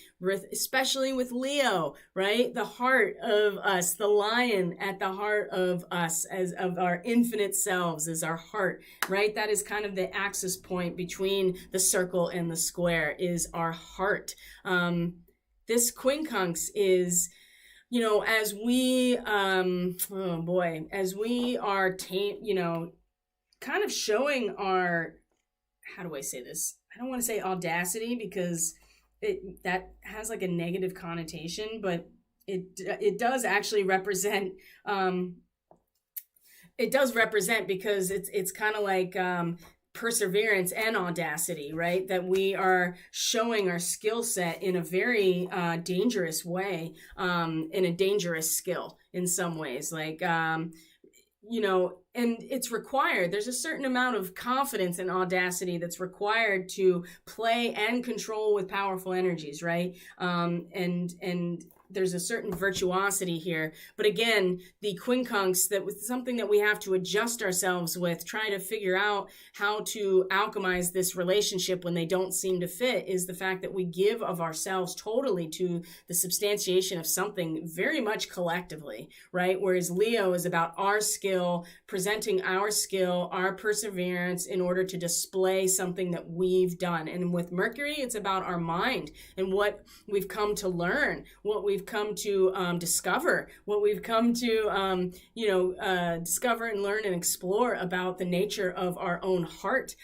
especially with Leo, right? The heart of us, the lion at the heart of us, as of our infinite selves, is our heart, right? That is kind of the axis point between the circle and the square, is our heart. This quincunx is, as we, as we are, kind of showing our, how do I say this? I don't want to say audacity, because that has like a negative connotation, but it does actually represent, because it's kind of like perseverance and audacity, right? That we are showing our skill set in a very dangerous way, in a dangerous skill in some ways, like and it's required. There's a certain amount of confidence and audacity that's required to play and control with powerful energies, right? And there's a certain virtuosity here. But again, the quincunx, that was something that we have to adjust ourselves with, try to figure out how to alchemize this relationship when they don't seem to fit, is the fact that we give of ourselves totally to the substantiation of something very much collectively, right? Whereas Leo is about our skill, presenting our skill, our perseverance in order to display something that we've done. And with Mercury, it's about our mind and what we've come to learn, what we've come to discover, what we've come to, discover and learn and explore about the nature of our own heart.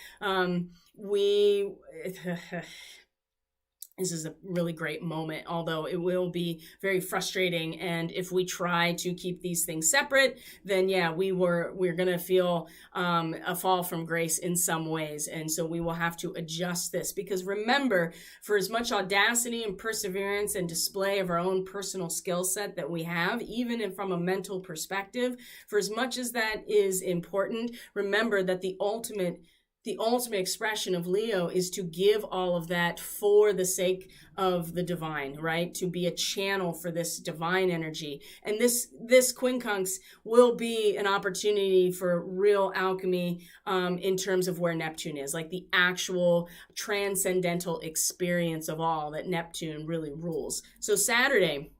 This is a really great moment, although it will be very frustrating. And if we try to keep these things separate, then yeah, we're going to feel a fall from grace in some ways. And so we will have to adjust this, because remember, for as much audacity and perseverance and display of our own personal skill set that we have, even from a mental perspective, for as much as that is important, remember that the ultimate the ultimate expression of Leo is to give all of that for the sake of the divine, right? To be a channel for this divine energy. And this quincunx will be an opportunity for real alchemy in terms of where Neptune is, like the actual transcendental experience of all that Neptune really rules. So Saturday,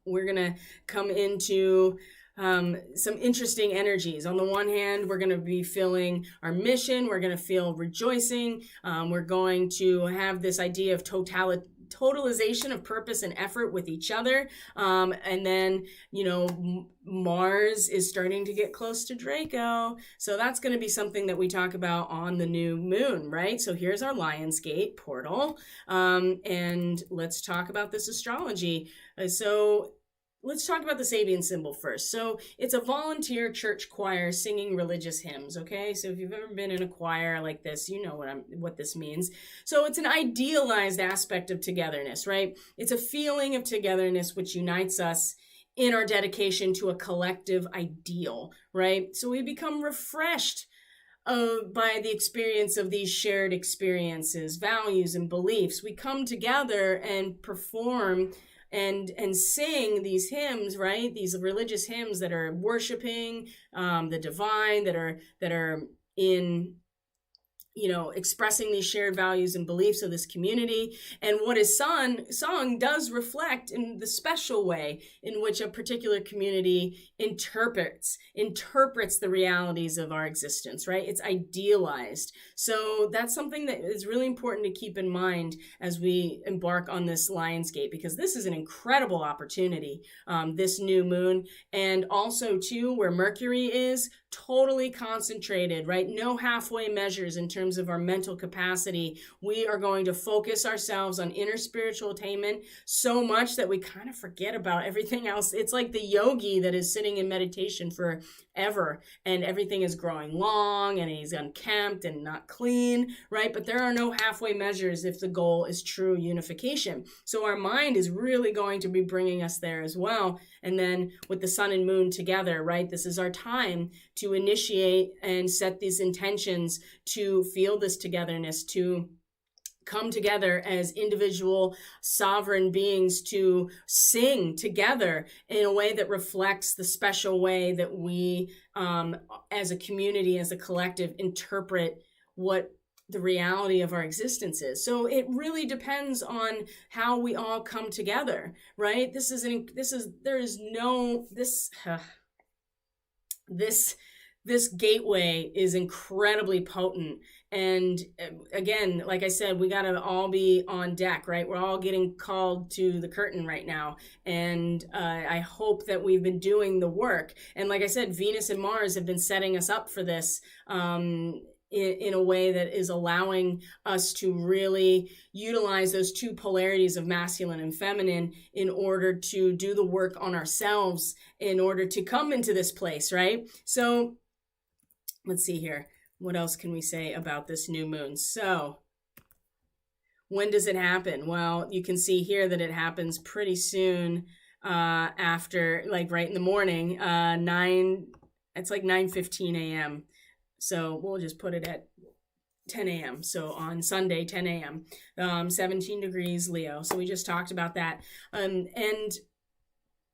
we're going to come into some interesting energies. On the one hand, we're going to be feeling our mission. We're going to feel rejoicing. We're going to have this idea of totalization of purpose and effort with each other. And then, Mars is starting to get close to Draco. So that's going to be something that we talk about on the new moon, right? So here's our Lionsgate portal. And let's talk about this astrology. Let's talk about the Sabian symbol first. So it's a volunteer church choir singing religious hymns, okay? So if you've ever been in a choir like this, you know what this means. So it's an idealized aspect of togetherness, right? It's a feeling of togetherness which unites us in our dedication to a collective ideal, right? So we become refreshed by the experience of these shared experiences, values, and beliefs. We come together and perform and sing these hymns, right? These religious hymns that are worshiping the divine, that are in expressing these shared values and beliefs of this community. And what is sung does reflect in the special way in which a particular community interprets the realities of our existence, right? It's idealized. So that's something that is really important to keep in mind as we embark on this Lionsgate, because this is an incredible opportunity, this new moon. And also too, where Mercury is totally concentrated, right? No halfway measures in terms of our mental capacity. We are going to focus ourselves on inner spiritual attainment so much that we kind of forget about everything else. It's like the yogi that is sitting in meditation forever and everything is growing long and he's unkempt and not clean, right? But there are no halfway measures if the goal is true unification. So our mind is really going to be bringing us there as well. And then with the sun and moon together, right? This is our time to initiate and set these intentions to feel this togetherness, to come together as individual sovereign beings, to sing together in a way that reflects the special way that we, as a community, as a collective, interpret what the reality of our existence is. So it really depends on how we all come together, right? This gateway is incredibly potent. And again, like I said, we got to all be on deck, right? We're all getting called to the curtain right now. And I hope that we've been doing the work. And like I said, Venus and Mars have been setting us up for this in a way that is allowing us to really utilize those two polarities of masculine and feminine in order to do the work on ourselves, in order to come into this place, right? So let's see here. What else can we say about this new moon? So when does it happen? Well, you can see here that it happens pretty soon after, like right in the morning, it's like 9:15 a.m. So we'll just put it at 10 a.m. So on Sunday, 10 a.m., 17 degrees Leo. So we just talked about that. And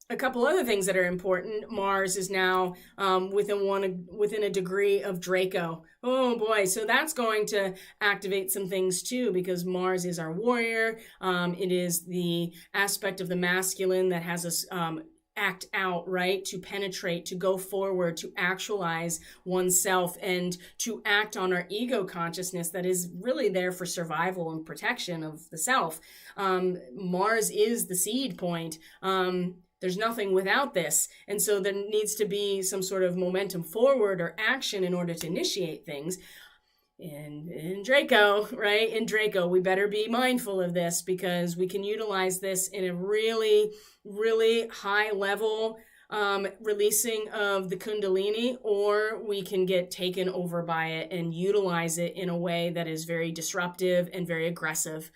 a couple other things that are important. Mars is now within a degree of Draco. Oh boy, so that's going to activate some things too, because Mars is our warrior. It is the aspect of the masculine that has us act out, right? To penetrate, to go forward, to actualize oneself, and to act on our ego consciousness that is really there for survival and protection of the self. Mars is the seed point. There's nothing without this. And so there needs to be some sort of momentum forward or action in order to initiate things. In Draco, right? In Draco, we better be mindful of this, because we can utilize this in a really, really high level releasing of the Kundalini, or we can get taken over by it and utilize it in a way that is very disruptive and very aggressive.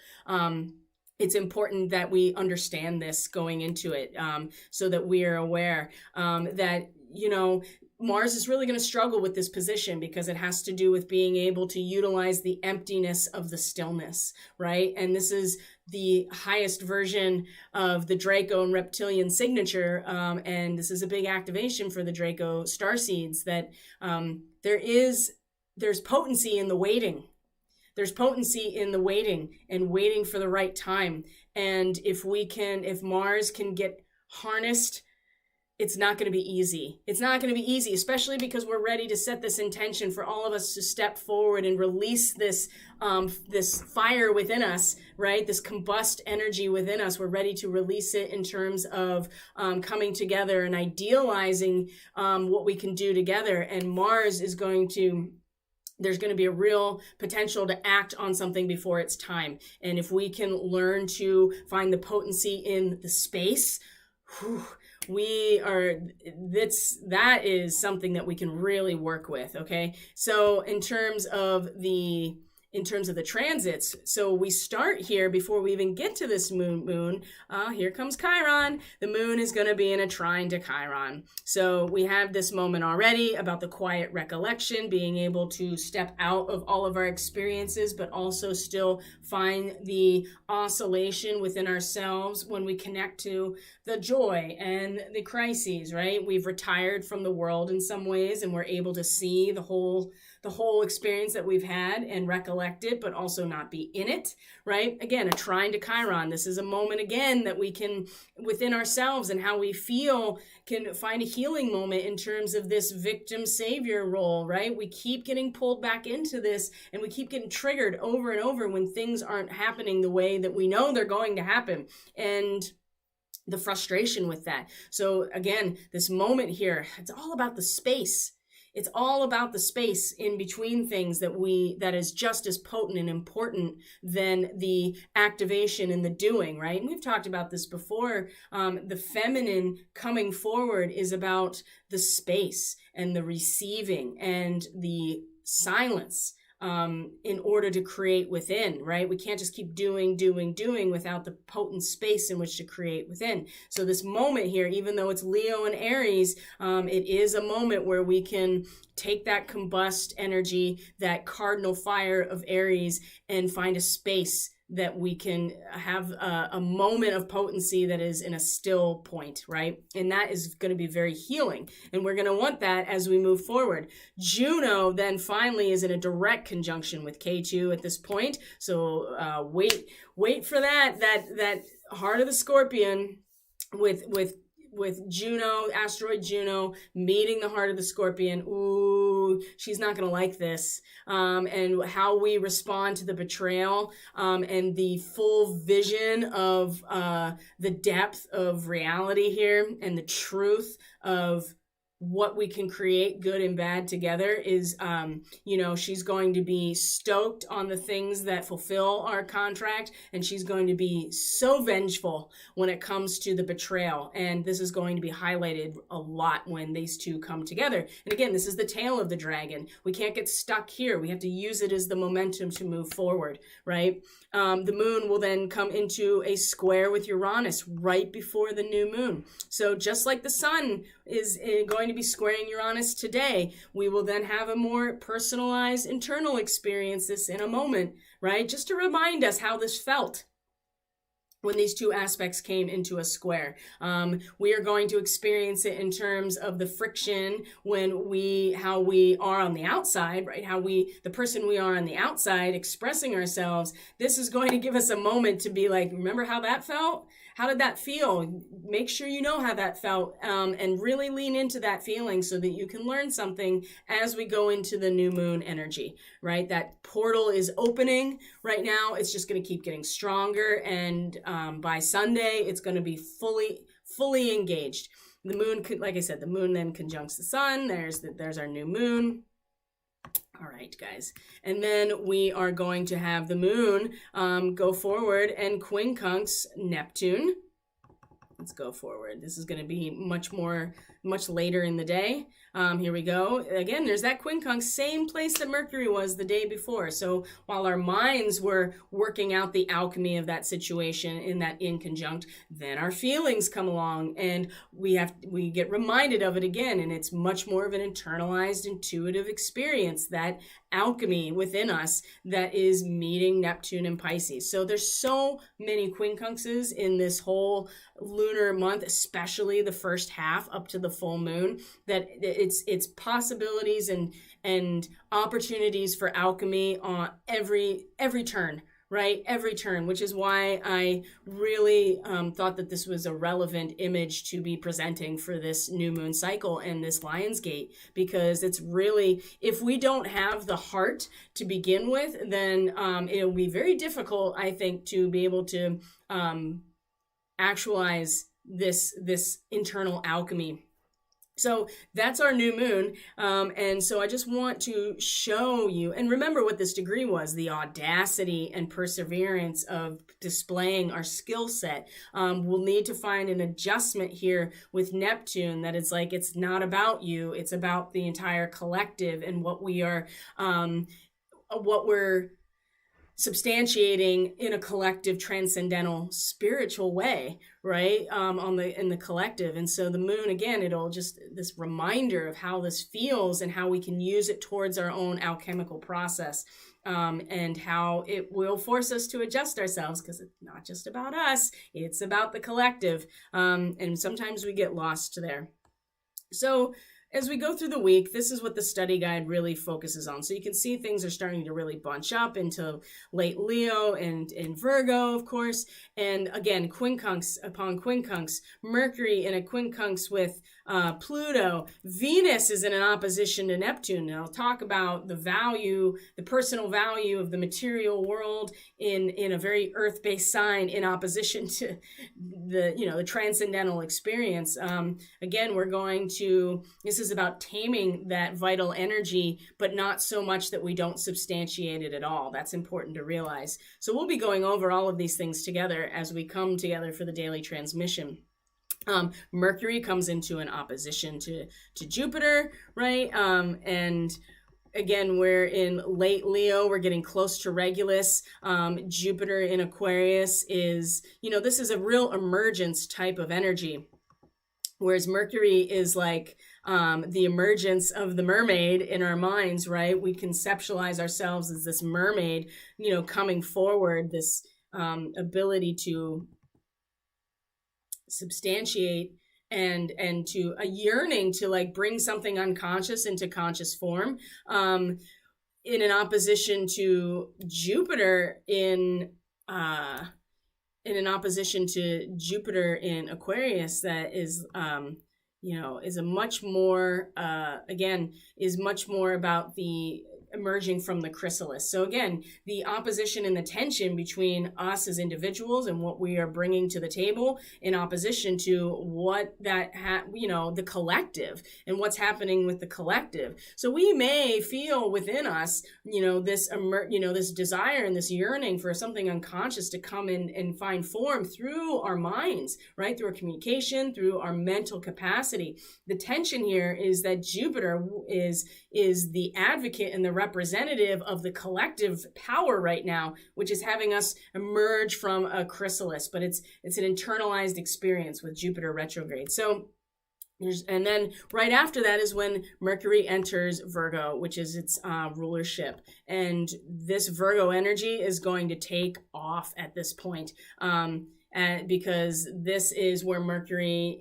It's important that we understand this going into it, so that we are aware that, Mars is really going to struggle with this position because it has to do with being able to utilize the emptiness of the stillness, right? And this is the highest version of the Draco and reptilian signature. And this is a big activation for the Draco starseeds, that there's potency in the waiting. There's potency in the waiting and waiting for the right time. And if Mars can get harnessed, it's not going to be easy. It's not going to be easy, especially because we're ready to set this intention for all of us to step forward and release this fire within us, right? This combust energy within us. We're ready to release it in terms of coming together and idealizing what we can do together. And Mars is there's going to be a real potential to act on something before it's time. And if we can learn to find the potency in the space, that is something that we can really work with. Okay. So in terms of the transits, so we start here before we even get to this moon. Here comes Chiron. The moon is going to be in a trine to Chiron. So we have this moment already about the quiet recollection, being able to step out of all of our experiences, but also still find the oscillation within ourselves when we connect to the joy and the crises, right? We've retired from the world in some ways, and we're able to see the whole experience that we've had and recollect it, but also not be in it, right? Again, a trine to Chiron. This is a moment again that we can, within ourselves and how we feel, can find a healing moment in terms of this victim savior role, right? We keep getting pulled back into this, and we keep getting triggered over and over when things aren't happening the way that we know they're going to happen. And the frustration with that. So again, this moment here, it's all about the space. It's all about the space in between things that is just as potent and important than the activation and the doing, right? And we've talked about this before. The feminine coming forward is about the space and the receiving and the silence. In order to create within, right? We can't just keep doing without the potent space in which to create within. So this moment here, even though it's Leo and Aries, it is a moment where we can take that combust energy, that cardinal fire of Aries, and find a space that we can have a moment of potency that is in a still point, right? And that is going to be very healing. And we're going to want that as we move forward. Juno then finally is in a direct conjunction with K2 at this point. So wait for that heart of the Scorpion with Juno, asteroid Juno, meeting the heart of the Scorpion. Ooh, she's not going to like this. And how we respond to the betrayal, and the full vision of the depth of reality here and the truth of what we can create, good and bad, together is, she's going to be stoked on the things that fulfill our contract, and she's going to be so vengeful when it comes to the betrayal. And this is going to be highlighted a lot when these two come together. And again, this is the tail of the dragon. We can't get stuck here. We have to use it as the momentum to move forward, right? The moon will then come into a square with Uranus right before the new moon. So just like the sun is going to be squaring Uranus today, we will then have a more personalized internal experience this in a moment, right? Just to remind us how this felt when these two aspects came into a square. We are going to experience it in terms of the friction how we are on the outside, right? The person we are on the outside expressing ourselves. This is going to give us a moment to be like, remember how that felt? How did that feel? Make sure you know how that felt, and really lean into that feeling so that you can learn something as we go into the new moon energy, right? That portal is opening right now. It's just going to keep getting stronger, and by Sunday, it's going to be fully engaged. The moon, like I said, the moon then conjuncts the sun. There's our new moon. All right, guys. And then we are going to have the moon go forward and quincunx Neptune. Let's go forward. This is going to be much later in the day. Here we go. Again, there's that quincunx, same place that Mercury was the day before. So while our minds were working out the alchemy of that situation in that inconjunct, then our feelings come along and we get reminded of it again. And it's much more of an internalized, intuitive experience, that alchemy within us that is meeting Neptune and Pisces. So there's so many quincunxes in this whole lunar month, especially the first half up to the full moon, that it's possibilities and opportunities for alchemy on every turn. Right? Every turn, which is why I really thought that this was a relevant image to be presenting for this new moon cycle and this Lionsgate, because it's really, if we don't have the heart to begin with, then it'll be very difficult, I think, to be able to actualize this internal alchemy. So that's our new moon. And so I just want to show you, and remember what this degree was, the audacity and perseverance of displaying our skill set. We'll need to find an adjustment here with Neptune, that it's like, it's not about you, it's about the entire collective and what we're substantiating in a collective, transcendental, spiritual way, right? In the collective. And so the moon, again, it'll just this reminder of how this feels and how we can use it towards our own alchemical process, and how it will force us to adjust ourselves, because it's not just about us, it's about the collective. And sometimes we get lost there. So as we go through the week, this is what the study guide really focuses on. So you can see things are starting to really bunch up into late Leo and Virgo, of course. And again, quincunx upon quincunx, Mercury in a quincunx with Pluto. Venus is in an opposition to Neptune. And I'll talk about the personal value of the material world in a very earth-based sign in opposition to the transcendental experience. Again, this is about taming that vital energy, but not so much that we don't substantiate it at all. That's important to realize. So we'll be going over all of these things together as we come together for the daily transmission. Mercury comes into an opposition to Jupiter, right? And again, we're in late Leo, we're getting close to Regulus. Jupiter in Aquarius is, this is a real emergence type of energy. Whereas Mercury is like the emergence of the mermaid in our minds, right? We conceptualize ourselves as this mermaid, coming forward, this ability to substantiate and to a yearning to like bring something unconscious into conscious form, in an opposition to Jupiter in Aquarius, that is is a much more is much more about the emerging from the chrysalis. So again, the opposition and the tension between us as individuals and what we are bringing to the table in opposition to what the collective and what's happening with the collective. So we may feel within us, this desire and this yearning for something unconscious to come in and find form through our minds, right? Through our communication, through our mental capacity. The tension here is that Jupiter is the advocate and the representative of the collective power right now, which is having us emerge from a chrysalis, but it's an internalized experience with Jupiter retrograde. So and then right after that is when Mercury enters Virgo, which is its rulership. And this Virgo energy is going to take off at this point, because this is where Mercury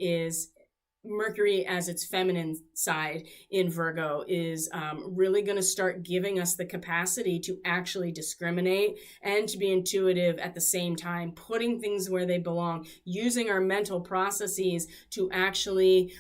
as its feminine side in Virgo is really going to start giving us the capacity to actually discriminate and to be intuitive at the same time, putting things where they belong, using our mental processes to actually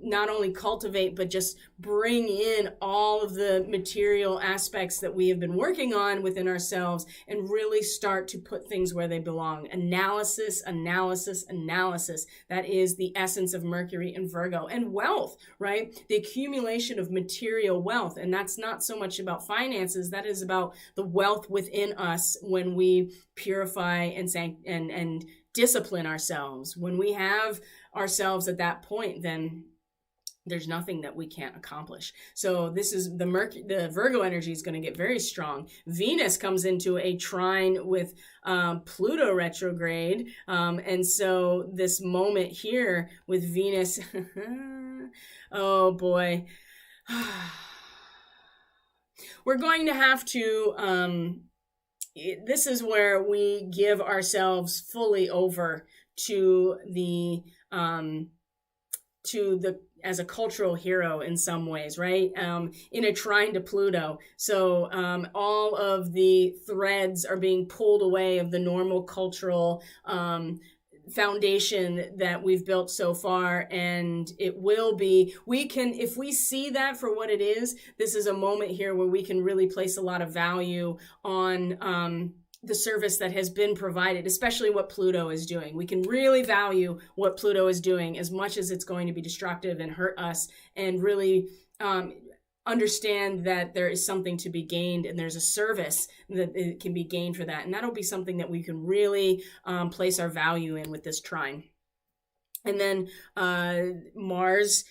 not only cultivate, but just bring in all of the material aspects that we have been working on within ourselves and really start to put things where they belong. Analysis. That is the essence of Mercury and Virgo. And wealth, right? The accumulation of material wealth. And that's not so much about finances. That is about the wealth within us when we purify and discipline ourselves, when we have ourselves at that point, then there's nothing that we can't accomplish. So this is the Virgo energy is going to get very strong. Venus comes into a trine with Pluto retrograde. And so this moment here with Venus, oh boy, we're going to have to, this is where we give ourselves fully over to the as a cultural hero in some ways, right? In a trine to Pluto. So all of the threads are being pulled away of the normal cultural foundation that we've built so far. And it will be, if we see that for what it is, this is a moment here where we can really place a lot of value on the service that has been provided, especially what Pluto is doing. We can really value what Pluto is doing as much as it's going to be destructive and hurt us, and really understand that there is something to be gained and there's a service that it can be gained for that. And that'll be something that we can really place our value in with this trine. And then Mars,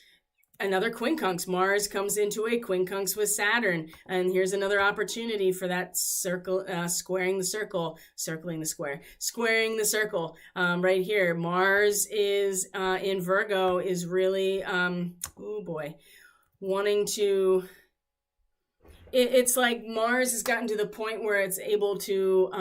another quincunx. Mars comes into a quincunx with Saturn. And here's another opportunity for that circle, squaring the circle, circling the square, squaring the circle. Right here, Mars is in Virgo, is really, oh boy, wanting to, it's like Mars has gotten to the point where it's able to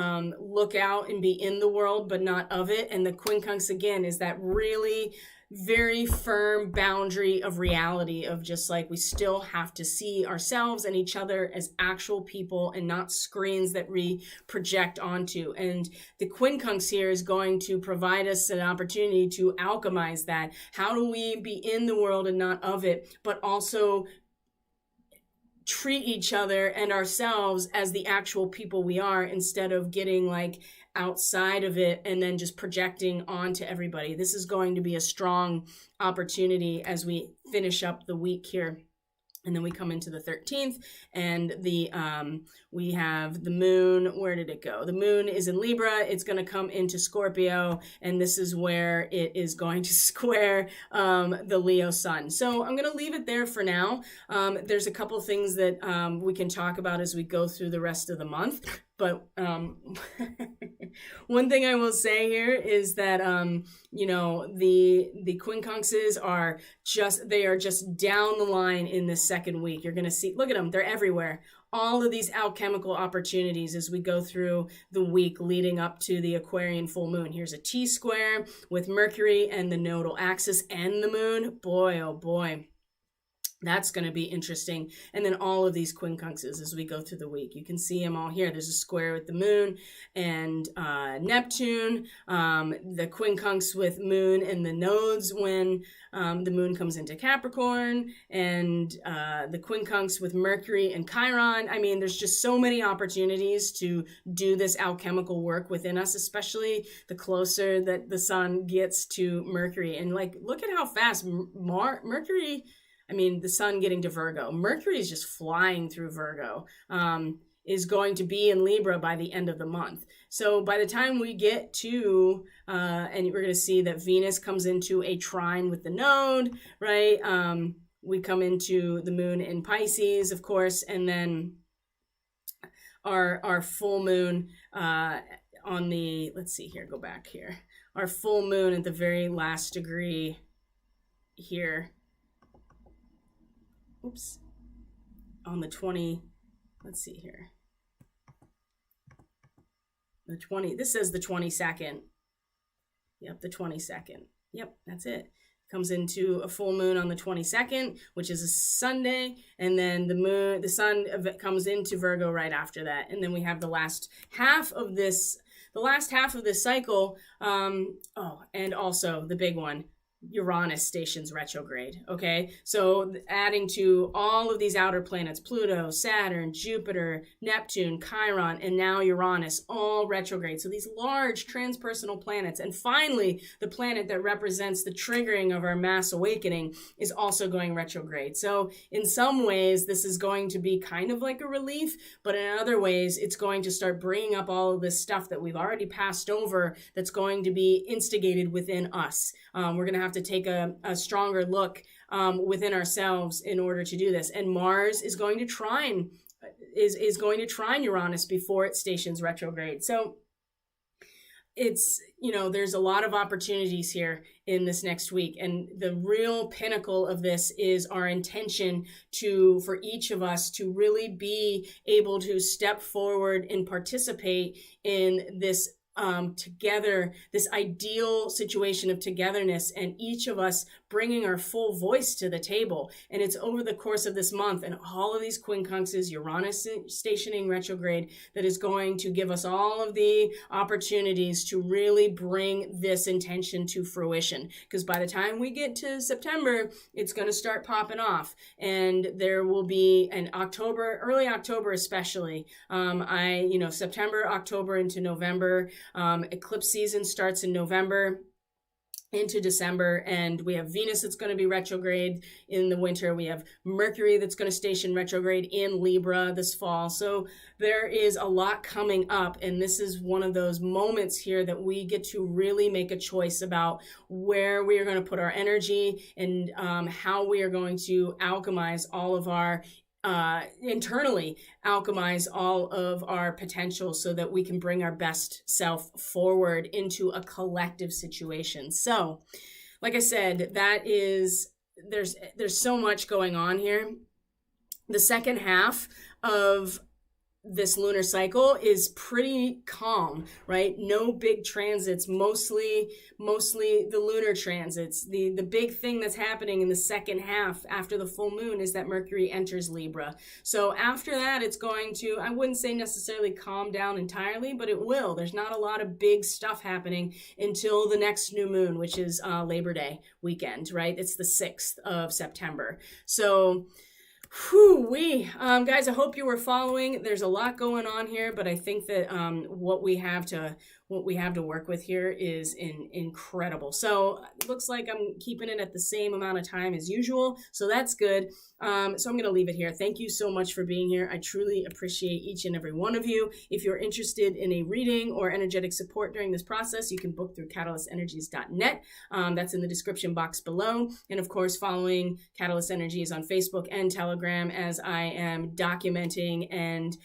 look out and be in the world, but not of it. And the quincunx, again, is that really very firm boundary of reality, of just like, we still have to see ourselves and each other as actual people and not screens that we project onto. And the quincunx here is going to provide us an opportunity to alchemize that. How do we be in the world and not of it, but also treat each other and ourselves as the actual people we are, instead of getting like outside of it and then just projecting onto everybody. This is going to be a strong opportunity as we finish up the week here. And then we come into the 13th, and we have the moon. Where did it go? The moon is in Libra. It's going to come into Scorpio, and this is where it is going to square the Leo sun. So I'm going to leave it there for now. There's a couple things that we can talk about as we go through the rest of the month. But one thing I will say here is that, the quincunxes are just down the line in this second week. You're going to see, look at them, they're everywhere. All of these alchemical opportunities as we go through the week leading up to the Aquarian full moon. Here's a T-square with Mercury and the nodal axis and the moon. Boy, oh boy. That's going to be interesting. And then all of these quincunxes as we go through the week. You can see them all here. There's a square with the moon and Neptune, the quincunx with moon and the nodes when the moon comes into Capricorn, and the quincunx with Mercury and Chiron. I mean, there's just so many opportunities to do this alchemical work within us, especially the closer that the sun gets to Mercury. And like, look at how fast Mercury... I mean, the sun getting to Virgo. Mercury is just flying through Virgo, is going to be in Libra by the end of the month. So by the time we get to, and we're going to see that Venus comes into a trine with the node, right? We come into the moon in Pisces, of course, and then our full moon on the, let's see here, go back here. Our full moon at the very last degree here. Oops, on the 20, let's see here. The 20, this says the 22nd. Yep, the 22nd. Yep, that's it. Comes into a full moon on the 22nd, which is a Sunday, and then the sun comes into Virgo right after that. And then we have the last half of this cycle. And also the big one, Uranus stations retrograde, okay? So adding to all of these outer planets, Pluto, Saturn, Jupiter, Neptune, Chiron, and now Uranus, all retrograde. So these large transpersonal planets. And finally, the planet that represents the triggering of our mass awakening is also going retrograde. So in some ways, this is going to be kind of like a relief, but in other ways, it's going to start bringing up all of this stuff that we've already passed over that's going to be instigated within us. We're going to have to take a stronger look within ourselves in order to do this. And Mars is going to trine is going to trine Uranus before it stations retrograde. So it's, there's a lot of opportunities here in this next week. And the real pinnacle of this is our intention for each of us to really be able to step forward and participate in this together, this ideal situation of togetherness, and each of us bringing our full voice to the table. And it's over the course of this month and all of these quincunxes, Uranus stationing retrograde, that is going to give us all of the opportunities to really bring this intention to fruition. Because by the time we get to September, it's going to start popping off. And there will be an October, early October especially, September, October into November. Eclipse season starts in November into December, and we have Venus that's going to be retrograde in the winter. We have Mercury that's going to station retrograde in Libra this fall. So there is a lot coming up, and this is one of those moments here that we get to really make a choice about where we are going to put our energy and how we are going to alchemize all of our internally alchemize all of our potential so that we can bring our best self forward into a collective situation. So, like I said, there's so much going on here. The second half of this lunar cycle is pretty calm, right? No big transits, mostly the lunar transits. The big thing that's happening in the second half after the full moon is that Mercury enters Libra. So after that, it's going to, I wouldn't say necessarily calm down entirely, but it will. There's not a lot of big stuff happening until the next new moon, which is Labor Day weekend, right? It's the 6th of September. So guys, I hope you were following. There's a lot going on here, but I think that what we have to work with here is incredible. So it looks like I'm keeping it at the same amount of time as usual, so that's good. So I'm going to leave it here. Thank you so much for being here. I truly appreciate each and every one of you. If you're interested in a reading or energetic support during this process, you can book through catalystenergies.net. That's in the description box below. And of course, following Catalyst Energies on Facebook and Telegram as I am documenting and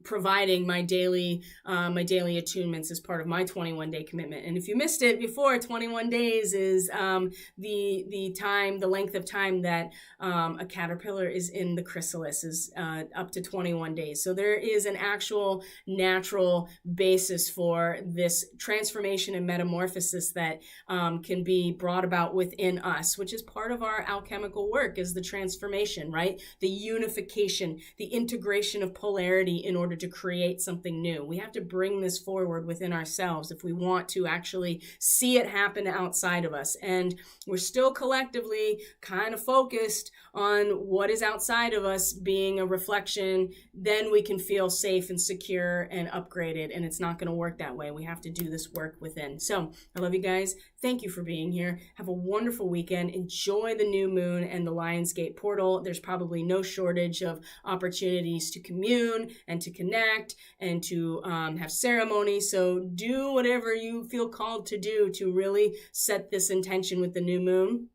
providing my daily attunements as part of my 21-day commitment. And if you missed it before, 21 days is the length of time that a caterpillar is in the chrysalis, is up to 21 days. So there is an actual natural basis for this transformation and metamorphosis that can be brought about within us, which is part of our alchemical work, is the transformation, right? The unification, the integration of polarity in order to create something new. We have to bring this forward within ourselves if we want to actually see it happen outside of us. And we're still collectively kind of focused on what is outside of us being a reflection. Then we can feel safe and secure and upgraded, and it's not going to work that way. We have to do this work within. So I love you guys. Thank you for being here. Have a wonderful weekend. Enjoy the new moon and the Lionsgate portal. There's probably no shortage of opportunities to commune and to connect and to have ceremonies. So do whatever you feel called to do to really set this intention with the new moon.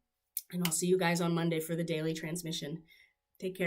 And I'll see you guys on Monday for the daily transmission. Take care.